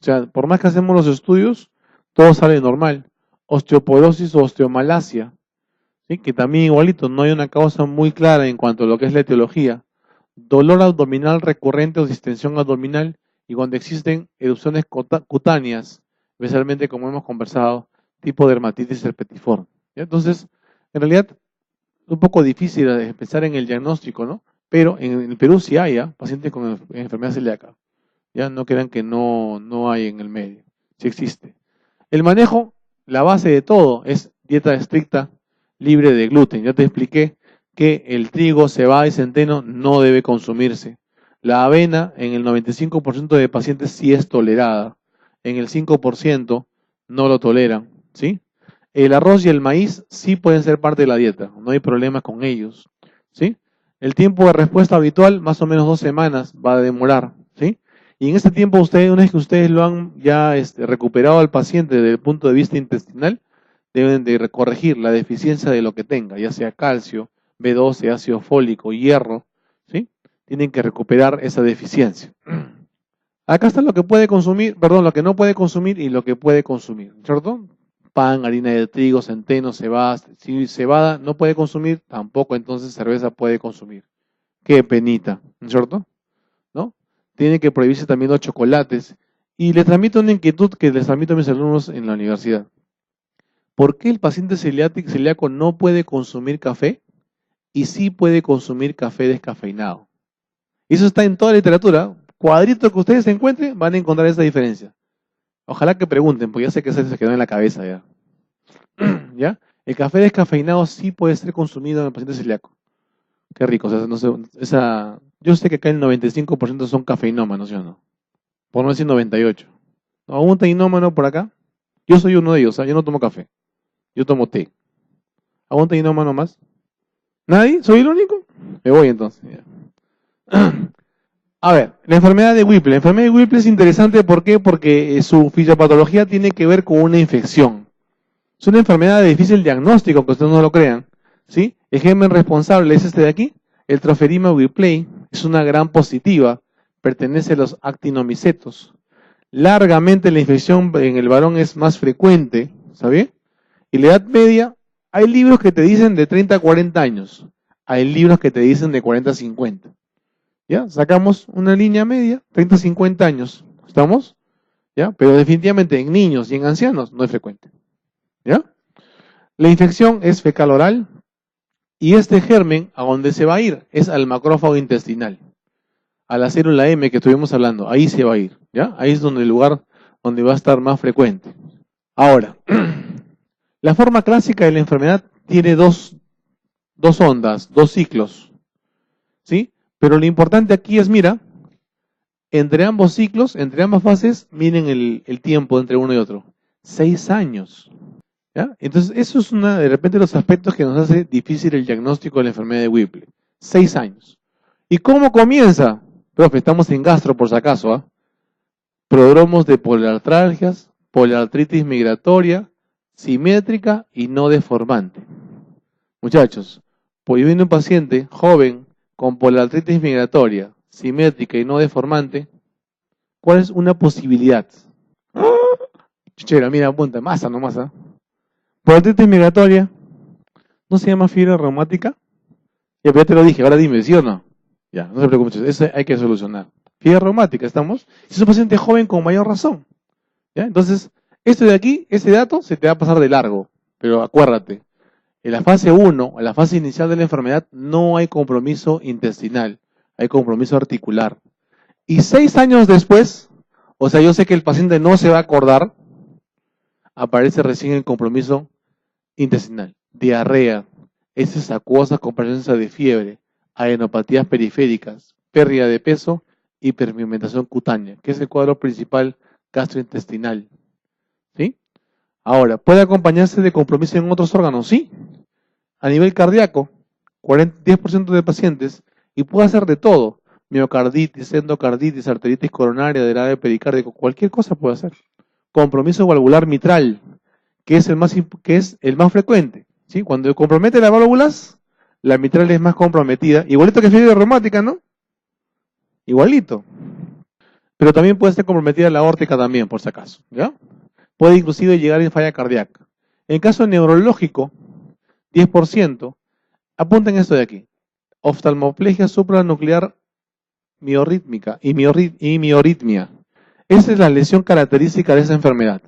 Speaker 1: O sea, por más que hacemos los estudios, todo sale normal. Osteoporosis o osteomalacia, ¿sí? Que también igualito, no hay una causa muy clara en cuanto a lo que es la etiología. dolor abdominal recurrente o distensión abdominal, y cuando existen erupciones cutáneas, especialmente como hemos conversado, tipo dermatitis herpetiforme. ¿Ya? Entonces, en realidad, es un poco difícil pensar en el diagnóstico, ¿no? Pero en el Perú sí hay pacientes con enfermedad celíaca. Ya no crean que no hay en el medio, sí existe. El manejo, la base de todo, es dieta estricta, libre de gluten. Ya te expliqué que el trigo, cebada y centeno no debe consumirse. La avena en el 95% de pacientes sí es tolerada. En el 5% no lo toleran, ¿sí? El arroz y el maíz sí pueden ser parte de la dieta, no hay problema con ellos, ¿sí? El tiempo de respuesta habitual, más o menos 2 semanas, va a demorar, ¿sí? Y en este tiempo, una vez que ustedes lo han ya recuperado al paciente desde el punto de vista intestinal, deben de corregir la deficiencia de lo que tenga, ya sea calcio, B12, ácido fólico, hierro, ¿sí? Tienen que recuperar esa deficiencia. Acá está lo que puede consumir, perdón, lo que no puede consumir y lo que puede consumir, ¿cierto? Pan, harina de trigo, centeno, cebada. Si cebada no puede consumir, tampoco entonces cerveza puede consumir. Qué penita, ¿cierto? ¿No? Tiene que prohibirse también los chocolates. Y les transmito una inquietud que les transmito a mis alumnos en la universidad. ¿Por qué el paciente celíaco no puede consumir café y sí puede consumir café descafeinado? Eso está en toda la literatura. Cuadrito que ustedes encuentren, van a encontrar esa diferencia. Ojalá que pregunten, porque ya sé que se quedó en la cabeza ya. ¿Ya? El café descafeinado sí puede ser consumido en el paciente celíaco. Qué rico. O sea, no sé, yo sé que acá el 95% son cafeinómanos, ¿sí o no? Por no decir 98. ¿Algún teinómano por acá? Yo soy uno de ellos, yo no tomo café. Yo tomo té. ¿Algún teinómano más? ¿Nadie? ¿Soy el único? Me voy entonces. Ya. A ver, la enfermedad de Whipple. La enfermedad de Whipple es interesante, ¿por qué? Porque su fisiopatología tiene que ver con una infección. Es una enfermedad de difícil diagnóstico, aunque ustedes no lo crean, ¿sí? El germen responsable es este de aquí, el Tropheriма whipplei, es una gran positiva, pertenece a los actinomicetos. Largamente la infección en el varón es más frecuente, ¿sabes? Y la edad media, hay libros que te dicen de 30 a 40 años, hay libros que te dicen de 40 a 50. ¿Ya? Sacamos una línea media, 30 a 50 años, ¿estamos? ¿Ya? Pero definitivamente en niños y en ancianos no es frecuente. ¿Ya? La infección es fecal oral y este germen a donde se va a ir es al macrófago intestinal, a la célula M que estuvimos hablando, ahí se va a ir, ¿ya? Ahí es donde el lugar donde va a estar más frecuente. Ahora, la forma clásica de la enfermedad tiene dos ondas, dos ciclos, ¿sí? Pero lo importante aquí es, mira, entre ambos ciclos, entre ambas fases, miren el tiempo entre uno y otro, 6 años. ¿Ya? Entonces, eso es de repente los aspectos que nos hace difícil el diagnóstico de la enfermedad de Whipple. 6 años. ¿Y cómo comienza? Profe, estamos en gastro por si acaso, Prodromos de poliartralgias, poliartritis migratoria, simétrica y no deformante. Muchachos, pues viene un paciente joven con poliartritis migratoria, simétrica y no deformante, ¿cuál es una posibilidad? Chichera, mira, apunta, masa nomás, Poliartritis migratoria, ¿no se llama fiebre reumática? Ya, pero ya te lo dije, ahora dime, ¿sí o no? Ya, no se preocupen, eso hay que solucionar. Fiebre reumática, ¿estamos? Si es un paciente joven con mayor razón. ¿Ya? Entonces, esto de aquí, este dato, se te va a pasar de largo. Pero acuérdate, en la fase 1, en la fase inicial de la enfermedad, no hay compromiso intestinal, hay compromiso articular. Y 6 años después, o sea, yo sé que el paciente no se va a acordar, aparece recién el compromiso intestinal. Diarrea, heces acuosas con presencia de fiebre, adenopatías periféricas, pérdida de peso, hiperpigmentación cutánea, que es el cuadro principal gastrointestinal. ¿Sí? Ahora, ¿puede acompañarse de compromiso en otros órganos? Sí. A nivel cardíaco, 10% de pacientes, y puede hacer de todo. Miocarditis, endocarditis, arteritis coronaria, derrame pericárdico, cualquier cosa puede hacer. Compromiso valvular mitral, que es el más frecuente. ¿Sí? Cuando compromete las válvulas, la mitral es más comprometida. Igualito que fiebre reumática, ¿no? Igualito. Pero también puede estar comprometida la aórtica también, por si acaso. ¿Ya? Puede inclusive llegar en falla cardíaca. En caso neurológico, 10%, apunten esto de aquí. Oftalmoplegia supranuclear miorrítmica y mioritmia. Esa es la lesión característica de esa enfermedad,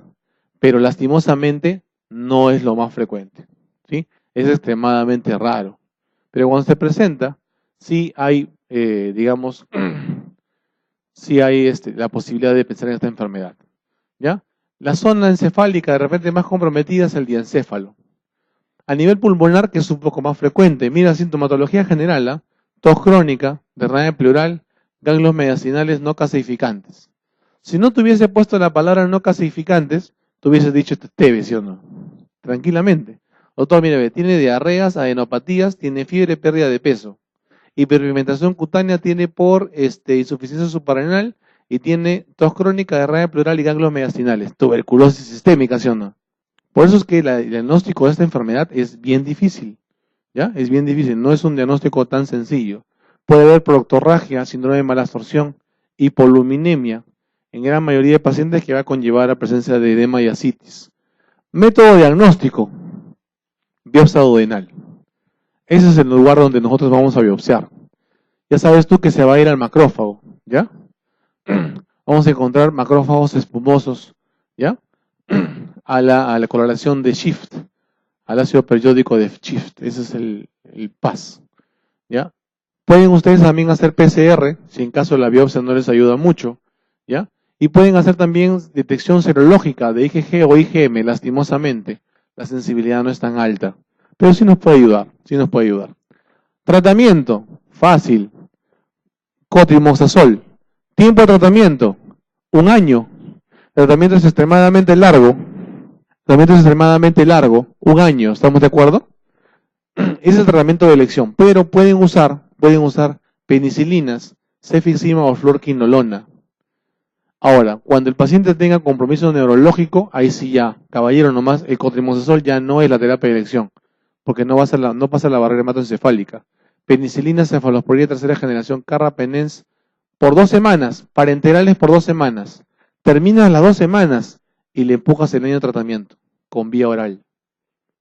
Speaker 1: pero lastimosamente no es lo más frecuente, ¿sí? Es extremadamente raro. Pero cuando se presenta, sí hay, digamos, sí hay la posibilidad de pensar en esta enfermedad, ¿ya? La zona encefálica de repente más comprometida es el diencéfalo. A nivel pulmonar, que es un poco más frecuente, mira, sintomatología general, ¿ah? Tos crónica, derrame pleural, ganglios mediastinales no caseificantes. Si no te hubiese puesto la palabra no caseificantes, te hubiese dicho TB, ¿sí o no? Tranquilamente. Doctor, mire, tiene diarreas, adenopatías, tiene fiebre, pérdida de peso. Hiperpigmentación cutánea tiene por insuficiencia suprarrenal y tiene tos crónica, derrame pleural y ganglios mediastinales. Tuberculosis sistémica, ¿sí o no? Por eso es que el diagnóstico de esta enfermedad es bien difícil, ¿ya? Es bien difícil, no es un diagnóstico tan sencillo. Puede haber proctorragia, síndrome de mala absorción, hipoluminemia, en gran mayoría de pacientes que va a conllevar a presencia de edema y ascitis. Método diagnóstico, biopsia duodenal. Ese es el lugar donde nosotros vamos a biopsiar. Ya sabes tú que se va a ir al macrófago, ¿ya? Vamos a encontrar macrófagos espumosos, ¿ya? A la correlación de Shift, al ácido periódico de Shift. Ese es el PAS, ¿ya? Pueden ustedes también hacer PCR, si en caso la biopsia no les ayuda mucho, ¿ya? Y pueden hacer también detección serológica de IgG o IgM, lastimosamente. La sensibilidad no es tan alta, pero sí nos puede ayudar, sí nos puede ayudar. Tratamiento, fácil. Cotrimoxazol. Tiempo de tratamiento, 1 año. El tratamiento es extremadamente largo. El tratamiento es extremadamente largo, 1 año, ¿estamos de acuerdo? Ese es el tratamiento de elección, pero pueden usar penicilinas, cefixima o fluoroquinolona. Ahora, cuando el paciente tenga compromiso neurológico, ahí sí ya, caballero nomás, el cotrimoxazol ya no es la terapia de elección, porque no pasa la barrera hematoencefálica. Penicilina, cefalosporina tercera generación, carbapenems, por 2 semanas, parenterales por 2 semanas. Terminas las 2 semanas y le empujas el año de tratamiento, con vía oral.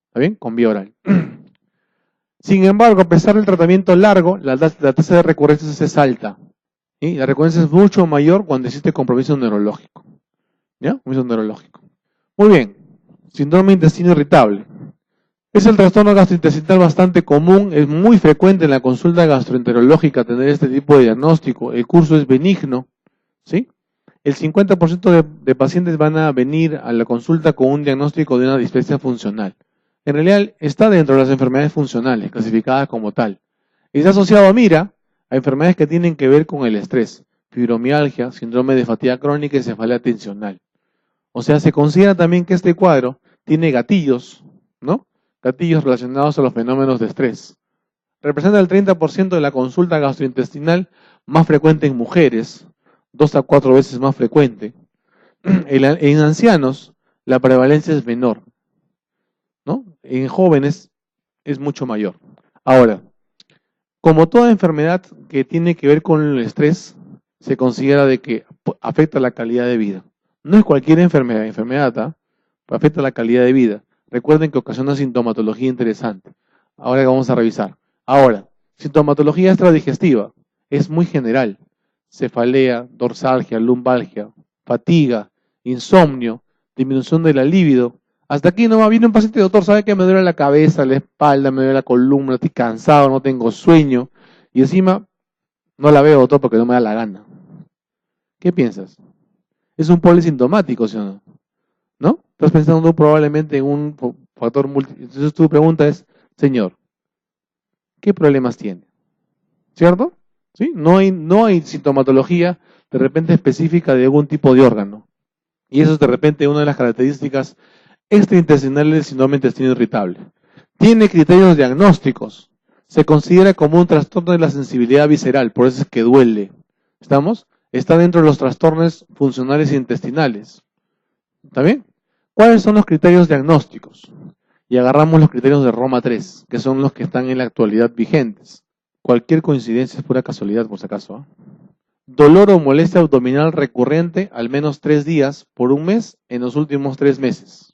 Speaker 1: ¿Está bien? Con vía oral. Sin embargo, a pesar del tratamiento largo, la tasa de recurrencias es alta. ¿Sí? La recurrencia es mucho mayor cuando existe compromiso neurológico. ¿Ya? Compromiso neurológico. Muy bien. Síndrome de intestino irritable. Es el trastorno gastrointestinal bastante común, es muy frecuente en la consulta gastroenterológica tener este tipo de diagnóstico. El curso es benigno, ¿sí? El 50% de pacientes van a venir a la consulta con un diagnóstico de una dispepsia funcional. En realidad está dentro de las enfermedades funcionales, clasificadas como tal. Y está asociado, mira, a enfermedades que tienen que ver con el estrés, fibromialgia, síndrome de fatiga crónica y cefalea tensional. O sea, se considera también que este cuadro tiene gatillos, ¿no? Gatillos relacionados a los fenómenos de estrés. Representa el 30% de la consulta gastrointestinal más frecuente en mujeres, 2 a 4 veces más frecuente. En ancianos, la prevalencia es menor, ¿no? En jóvenes es mucho mayor. Ahora, como toda enfermedad que tiene que ver con el estrés, se considera de que afecta la calidad de vida. No es cualquier enfermedad, ¿ah? Afecta la calidad de vida. Recuerden que ocasiona sintomatología interesante. Ahora vamos a revisar. Ahora, sintomatología extradigestiva es muy general. Cefalea, dorsalgia, lumbalgia, fatiga, insomnio, disminución de la libido. Hasta aquí no va. Viene un paciente, doctor, sabe que me duele la cabeza, la espalda, me duele la columna, estoy cansado, no tengo sueño. Y encima, no la veo, doctor, porque no me da la gana. ¿Qué piensas? Es un polisintomático, ¿sí o no? ¿No? Estás pensando probablemente en un factor múltiple. Entonces tu pregunta es, señor, ¿qué problemas tiene? ¿Cierto? ¿Sí? No hay sintomatología de repente específica de algún tipo de órgano. Y eso es de repente una de las características extraintestinales del síndrome de intestino irritable. Tiene criterios diagnósticos. Se considera como un trastorno de la sensibilidad visceral, por eso es que duele. ¿Estamos? Está dentro de los trastornos funcionales e intestinales. ¿Está bien? ¿Cuáles son los criterios diagnósticos? Y agarramos los criterios de Roma 3, que son los que están en la actualidad vigentes. Cualquier coincidencia es pura casualidad, por si acaso, ¿eh? Dolor o molestia abdominal recurrente al menos 3 días por 1 mes en los últimos 3 meses.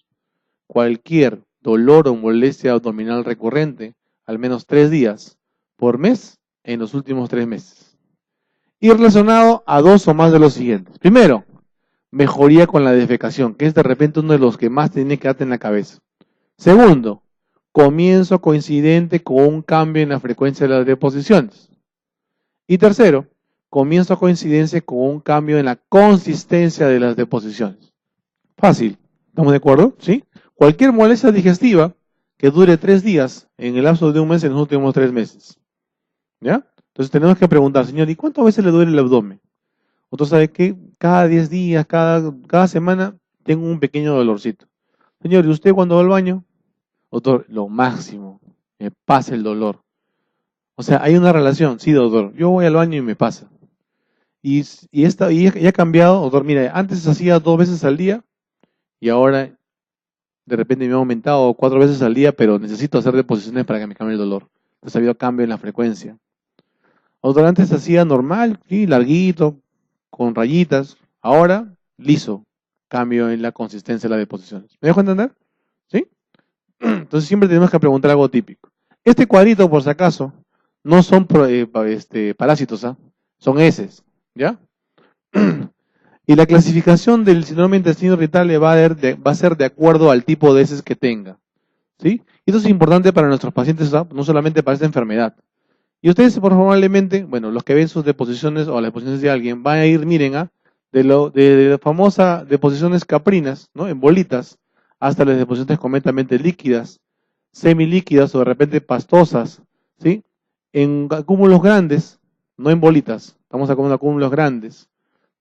Speaker 1: Cualquier dolor o molestia abdominal recurrente al menos 3 días por mes en los últimos 3 meses. y relacionado a dos o más de los siguientes. Primero, mejoría con la defecación, que es de repente uno de los que más tiene que darte en la cabeza. Segundo, comienzo coincidente con un cambio en la frecuencia de las deposiciones. Y tercero, comienzo coincidencia con un cambio en la consistencia de las deposiciones. Fácil, ¿estamos de acuerdo? ¿Sí? Cualquier molestia digestiva que dure 3 días en el lapso de un mes en los últimos 3 meses. ¿Ya? Entonces tenemos que preguntar, señor, ¿y cuántas veces le duele el abdomen? Usted sabe que cada 10 días, cada semana, tengo un pequeño dolorcito. Señor, ¿y usted cuando va al baño? Doctor, lo máximo, me pasa el dolor. O sea, hay una relación, sí, doctor, yo voy al baño y me pasa. Y ha cambiado, doctor, mira, antes hacía 2 veces al día y ahora de repente me ha aumentado 4 veces al día, pero necesito hacer deposiciones para que me cambie el dolor. Entonces ha habido cambio en la frecuencia. Doctor, antes hacía normal, sí, larguito, con rayitas, ahora liso, cambio en la consistencia de las deposiciones. ¿Me dejo entender? ¿Sí? Entonces siempre tenemos que preguntar algo típico. Este cuadrito, por si acaso, no son parásitos, ¿ah? Son heces, ¿ya? Y la clasificación del síndrome de intestino irritable va a ser de acuerdo al tipo de heces que tenga, ¿sí? Y eso es importante para nuestros pacientes, ¿ah? No solamente para esta enfermedad. Y ustedes probablemente, bueno, los que ven sus deposiciones o las deposiciones de alguien, van a ir, miren, de la famosa deposiciones caprinas, ¿no? En bolitas, hasta las deposiciones completamente líquidas, semilíquidas o de repente pastosas, ¿sí? En acúmulos grandes, no en bolitas, estamos hablando de acúmulos grandes,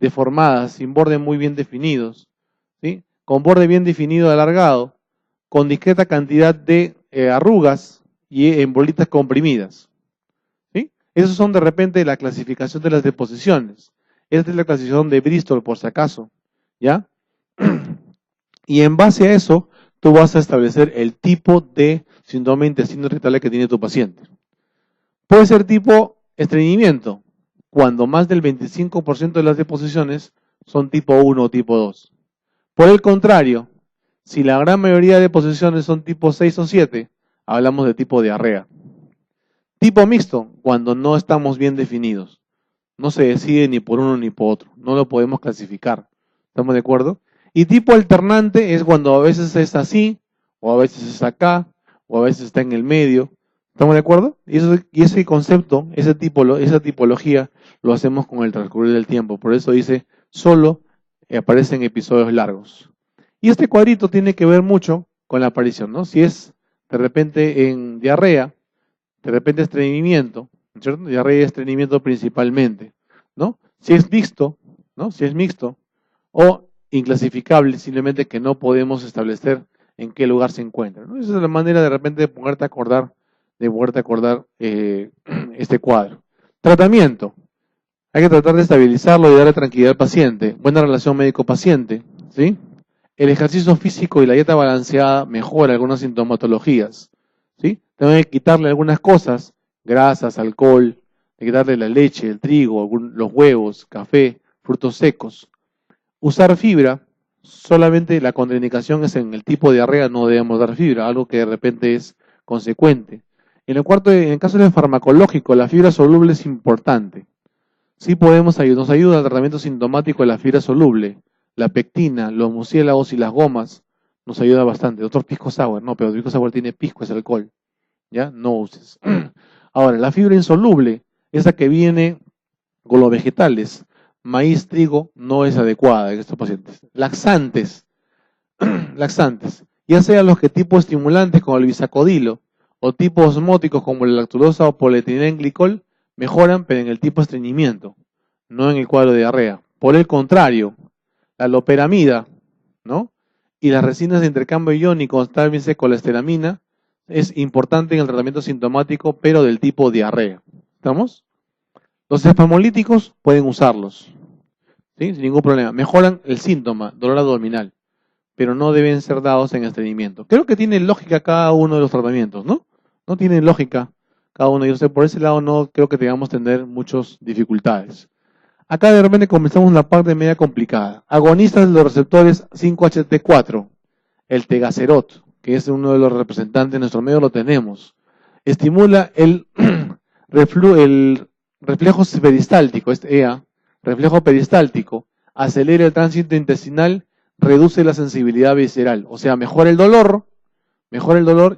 Speaker 1: deformadas, sin bordes muy bien definidos, ¿sí? Con borde bien definido alargado, con discreta cantidad de arrugas y en bolitas comprimidas. Esos son de repente la clasificación de las deposiciones. Esta es la clasificación de Bristol, por si acaso, ¿ya? Y en base a eso, tú vas a establecer el tipo de síndrome de intestino irritable que tiene tu paciente. Puede ser tipo estreñimiento, cuando más del 25% de las deposiciones son tipo 1 o tipo 2. Por el contrario, si la gran mayoría de deposiciones son tipo 6 o 7, hablamos de tipo diarrea. Tipo mixto, cuando no estamos bien definidos. No se decide ni por uno ni por otro. No lo podemos clasificar. ¿Estamos de acuerdo? Y tipo alternante es cuando a veces es así, o a veces es acá, o a veces está en el medio. ¿Estamos de acuerdo? Y ese concepto, esa tipología, lo hacemos con el transcurrir del tiempo. Por eso dice, solo aparecen episodios largos. Y este cuadrito tiene que ver mucho con la aparición, ¿no? Si es de repente en diarrea, de repente estreñimiento, ¿cierto? Diarrea y estreñimiento principalmente, ¿no? Si es mixto, ¿no? Si es mixto, o inclasificable, simplemente que no podemos establecer en qué lugar se encuentra, ¿no? Esa es la manera de repente de poderte acordar este cuadro. Tratamiento. Hay que tratar de estabilizarlo y darle tranquilidad al paciente. Buena relación médico-paciente, ¿sí? El ejercicio físico y la dieta balanceada mejora algunas sintomatologías, ¿sí? Tengo que quitarle algunas cosas, grasas, alcohol, hay que quitarle la leche, el trigo, los huevos, café, frutos secos. Usar fibra, solamente la contraindicación es en el tipo de diarrea, no debemos dar fibra, algo que de repente es consecuente. En el caso del farmacológico, la fibra soluble es importante. Sí nos ayuda al tratamiento sintomático de la fibra soluble. La pectina, los mucílagos y las gomas nos ayuda bastante. Otros pisco sour, no, pero el pisco sour tiene pisco, es alcohol. ¿Ya? No uses. Ahora, la fibra insoluble, esa que viene con los vegetales, maíz, trigo, no es adecuada en estos pacientes. Laxantes, ya sean los que tipo estimulantes como el bisacodilo o tipo osmóticos como la lactulosa o polietilenglicol, mejoran, pero en el tipo estreñimiento, no en el cuadro de diarrea. Por el contrario, la loperamida, ¿no? Y las resinas de intercambio iónico, también colesteramina, es importante en el tratamiento sintomático, pero del tipo diarrea. ¿Estamos? Los espasmolíticos pueden usarlos, ¿sí? Sin ningún problema. Mejoran el síntoma, dolor abdominal, pero no deben ser dados en estreñimiento. Creo que tiene lógica cada uno de los tratamientos, ¿no? No tiene lógica cada uno. Yo sé, por ese lado no creo que tengamos que tener muchas dificultades. Acá de repente comenzamos la parte media complicada. Agonistas de los receptores 5-HT4, el tegacerot, que es uno de los representantes de nuestro medio, lo tenemos. Estimula el reflejo peristáltico, reflejo peristáltico, acelera el tránsito intestinal, reduce la sensibilidad visceral, o sea, mejora el dolor,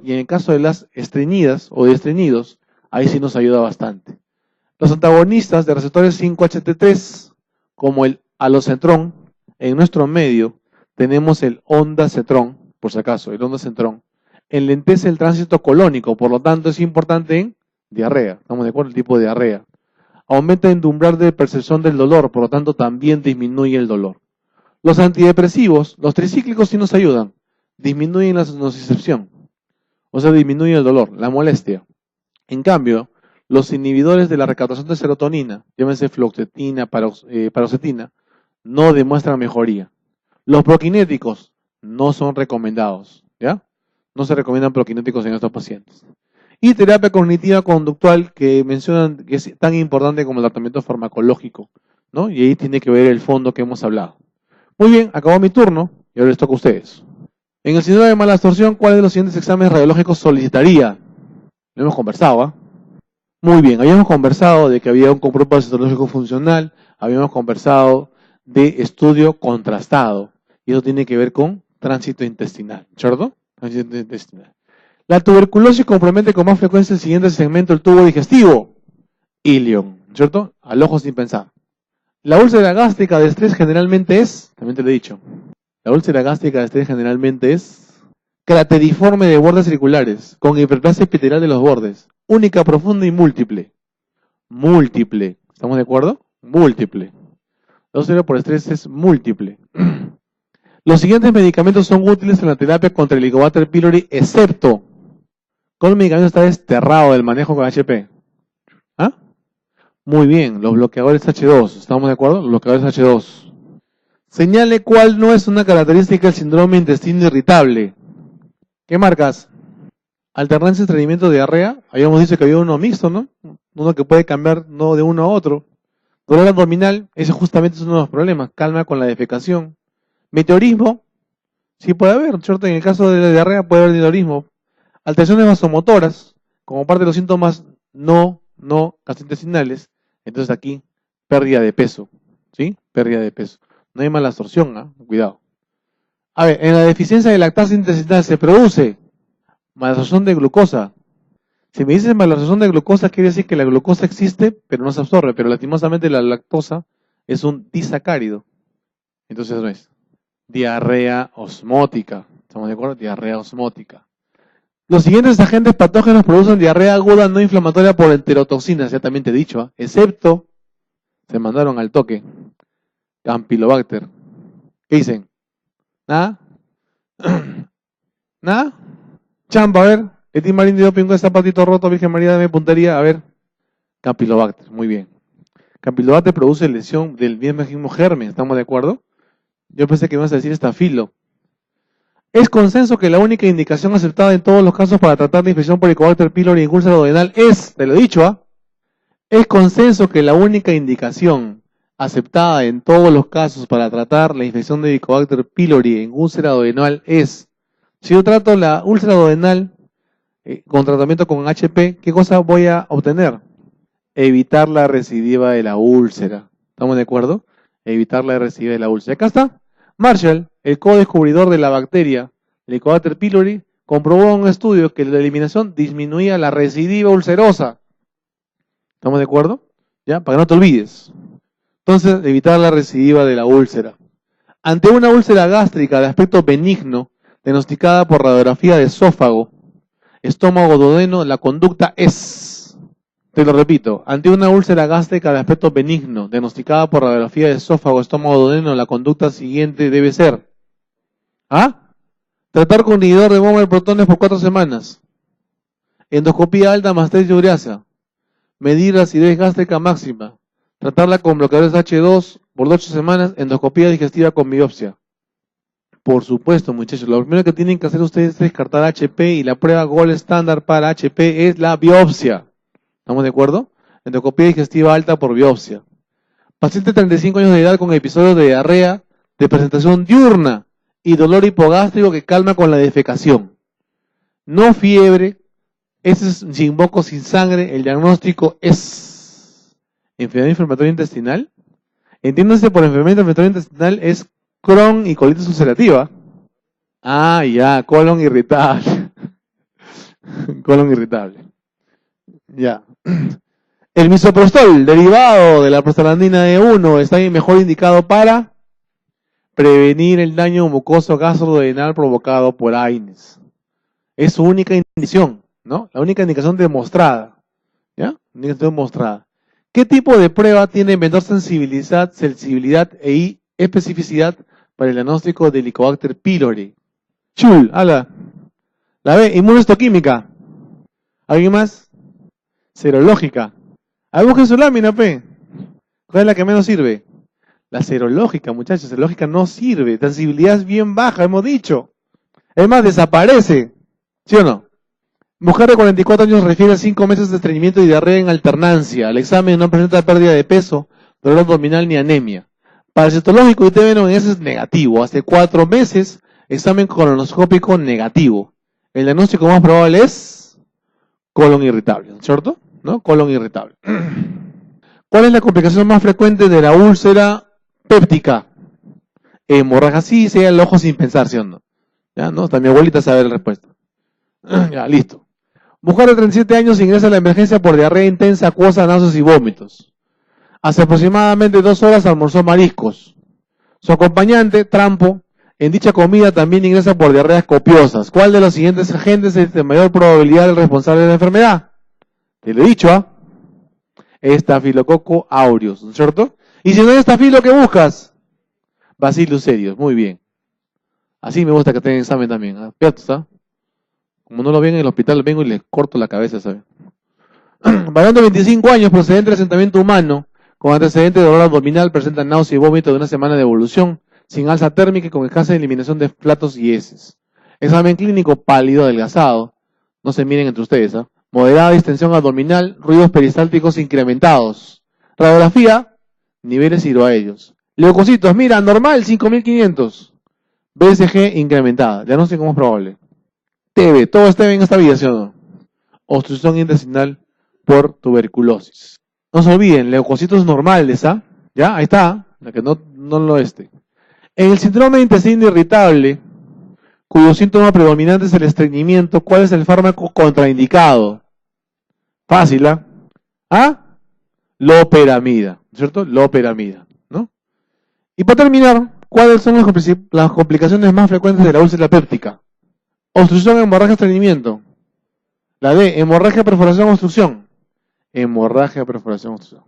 Speaker 1: y en el caso de las estreñidas o de estreñidos, ahí sí nos ayuda bastante. Los antagonistas de receptores 5-HT3, como el alocetrón, en nuestro medio tenemos el ondansetrón, por si acaso, el ondansetrón, enlentece el tránsito colónico, por lo tanto es importante en diarrea, estamos de acuerdo, el tipo de diarrea. Aumenta el umbral de percepción del dolor, por lo tanto también disminuye el dolor. Los antidepresivos, los tricíclicos sí nos ayudan, disminuyen la nocicepción, o sea, disminuye el dolor, la molestia. En cambio, los inhibidores de la recaptación de serotonina, llámense fluoxetina, paroxetina, no demuestran mejoría. Los proquinéticos no son recomendados, ¿ya? No se recomiendan proquinéticos en estos pacientes. Y terapia cognitiva conductual, que mencionan que es tan importante como el tratamiento farmacológico, ¿no? Y ahí tiene que ver el fondo que hemos hablado. Muy bien, acabó mi turno y ahora les toca a ustedes. En el síndrome de mala absorción, ¿cuál de los siguientes exámenes radiológicos solicitaría? Lo hemos conversado, ¿ah? Muy bien, habíamos conversado de que había un comprobado citológico funcional, habíamos conversado de estudio contrastado, y eso tiene que ver con tránsito intestinal, ¿cierto? Tránsito intestinal. La tuberculosis compromete con más frecuencia el siguiente segmento del tubo digestivo, ilion, ¿cierto? Al ojo sin pensar. La úlcera gástrica de estrés generalmente es, también te lo he dicho, la úlcera gástrica de estrés generalmente es crateriforme de bordes circulares, con hiperplasia epitelial de los bordes, única, profunda y múltiple. Múltiple, ¿estamos de acuerdo? Múltiple. La úlcera por estrés es múltiple. Los siguientes medicamentos son útiles en la terapia contra el Helicobacter pylori, excepto, ¿cuál medicamento está desterrado del manejo con HP? ¿Ah? Muy bien, los bloqueadores H2, ¿estamos de acuerdo? Los bloqueadores H2. Señale cuál no es una característica del síndrome intestino irritable. ¿Qué marcas? Alternancia, estreñimiento, diarrea. Habíamos dicho que había uno mixto, ¿no? Uno que puede cambiar no de uno a otro. Dolor abdominal, ese justamente es uno de los problemas. Calma con la defecación. Meteorismo, sí puede haber, ¿cierto? En el caso de la diarrea puede haber meteorismo. Alteraciones vasomotoras, como parte de los síntomas no gastrointestinales. Entonces aquí, pérdida de peso, ¿sí? Pérdida de peso. No hay mala absorción, ¿eh? Cuidado. A ver, en la deficiencia de lactasa intestinal se produce malabsorción de glucosa. Si me dices malabsorción de glucosa, quiere decir que la glucosa existe, pero no se absorbe. Pero lastimosamente la lactosa es un disacárido. Entonces no es. Diarrea osmótica. ¿Estamos de acuerdo? Diarrea osmótica. Los siguientes agentes patógenos producen diarrea aguda no inflamatoria por enterotoxinas, ya también te he dicho, ¿eh? Excepto, se mandaron al toque, Campylobacter. ¿Qué dicen? ¿Nada? ¿Nada? Chamba, a ver. Etin marín de doping, zapatito roto, Virgen María, dame puntería, a ver. Campylobacter, muy bien. Campylobacter produce lesión del mismo germen, ¿estamos de acuerdo? Yo pensé que ibas a decir estafilo. Es consenso que la única indicación aceptada en todos los casos para tratar de infección por Helicobacter pylori en úlcera duodenal es, te lo he dicho, ¿ah? Es consenso que la única indicación aceptada en todos los casos para tratar la infección de Helicobacter pylori en úlcera duodenal es, si yo trato la úlcera duodenal con tratamiento con HP, ¿qué cosa voy a obtener? Evitar la recidiva de la úlcera. ¿Estamos de acuerdo? Evitar la recidiva de la úlcera. Acá está. Marshall, el co-descubridor de la bacteria Helicobacter pylori, comprobó en un estudio que la eliminación disminuía la recidiva ulcerosa. ¿Estamos de acuerdo? ¿Ya? Para que no te olvides. Entonces, evitar la recidiva de la úlcera. Ante una úlcera gástrica de aspecto benigno, diagnosticada por radiografía de esófago, estómago, duodeno, la conducta es, te lo repito, ante una úlcera gástrica de aspecto benigno, diagnosticada por radiografía de esófago, estómago, duodeno, la conducta siguiente debe ser, ¿ah? Tratar con inhibidor de bomba de protones por 4 semanas, endoscopía alta más test de ureasa, medir la acidez gástrica máxima, tratarla con bloqueadores H2 por 8 semanas, endoscopía digestiva con biopsia. Por supuesto, muchachos, lo primero que tienen que hacer ustedes es descartar HP y la prueba gold estándar para HP es la biopsia. ¿Estamos de acuerdo? Endoscopía digestiva alta por biopsia. Paciente de 35 años de edad con episodios de diarrea, de presentación diurna y dolor hipogástrico que calma con la defecación. No fiebre, ese es sin moco, sin sangre, el diagnóstico es ¿Enfermedad inflamatoria intestinal? Entiéndase por enfermedad inflamatoria intestinal es Crohn y colitis ulcerativa. Ah, ya, colon irritable. Colon irritable. Ya. El misoprostol, derivado de la prostaglandina E1, está mejor indicado para prevenir el daño mucoso gastrodenal provocado por AINES. Es su única indicación, ¿no? La única indicación demostrada. ¿Ya? Indicación demostrada. ¿Qué tipo de prueba tiene menor sensibilidad e especificidad para el diagnóstico de Helicobacter pylori? Chul, ala. La B, inmunohistoquímica. ¿Alguien más? Serológica. Ahí busquen su lámina, P. ¿Cuál es la que menos sirve? La serológica, muchachos. Serológica no sirve. Sensibilidad es bien baja, hemos dicho. Es más, desaparece. ¿Sí o no? Mujer de 44 años refiere a 5 meses de estreñimiento y diarrea en alternancia. El examen no presenta pérdida de peso, dolor abdominal ni anemia. Para el citológico y TBNS es negativo. Hace 4 meses, examen colonoscópico negativo. El diagnóstico más probable es colon irritable, ¿cierto? ¿No? Colon irritable. ¿Cuál es la complicación más frecuente de la úlcera péptica? Hemorragia, sí, sea el ojo sin pensar, ¿sí o no? Ya, ¿no? Hasta mi abuelita sabe la respuesta. Ya, listo. Mujer de 37 años ingresa a la emergencia por diarrea intensa, acuosa, náuseas y vómitos. Hace aproximadamente 2 horas almorzó mariscos. Su acompañante, Trampo, en dicha comida también ingresa por diarreas copiosas. ¿Cuál de los siguientes agentes es de mayor probabilidad el responsable de la enfermedad? Te lo he dicho, ¿ah? Estafilococo aureus, ¿no es cierto? Y si no hay estafilo, ¿qué buscas? Bacillus cereus, muy bien. Así me gusta que tengan examen también, ¿ah? ¿Ah? Como no lo ven en el hospital, vengo y les corto la cabeza, ¿sabes? Varón de 25 años, procedente de asentamiento humano, con antecedente de dolor abdominal, presenta náusea y vómito de una semana de evolución, sin alza térmica y con escasa eliminación de platos y heces. Examen clínico pálido, adelgazado. No se miren entre ustedes, ¿ah? Moderada distensión abdominal, ruidos peristálticos incrementados. Radiografía, niveles hidroaéreos. Leucocitos, mira, normal, 5500. BSG incrementada. Diagnóstico más probable. TB, todo está bien en esta vida, ¿sí o no? Obstrucción intestinal por tuberculosis. No se olviden, leucocitos normales, ¿ah? ¿Ya? Ahí está, la que no lo esté. En el síndrome de intestino irritable, cuyo síntoma predominante es el estreñimiento, ¿cuál es el fármaco contraindicado? Fácil, ¿ah? ¿Ah? Loperamida, ¿cierto? Loperamida, ¿no? Y para terminar, ¿cuáles son las complicaciones más frecuentes de la úlcera péptica? Obstrucción, hemorragia, estreñimiento. La D, hemorragia, perforación, obstrucción. Hemorragia, perforación, obstrucción.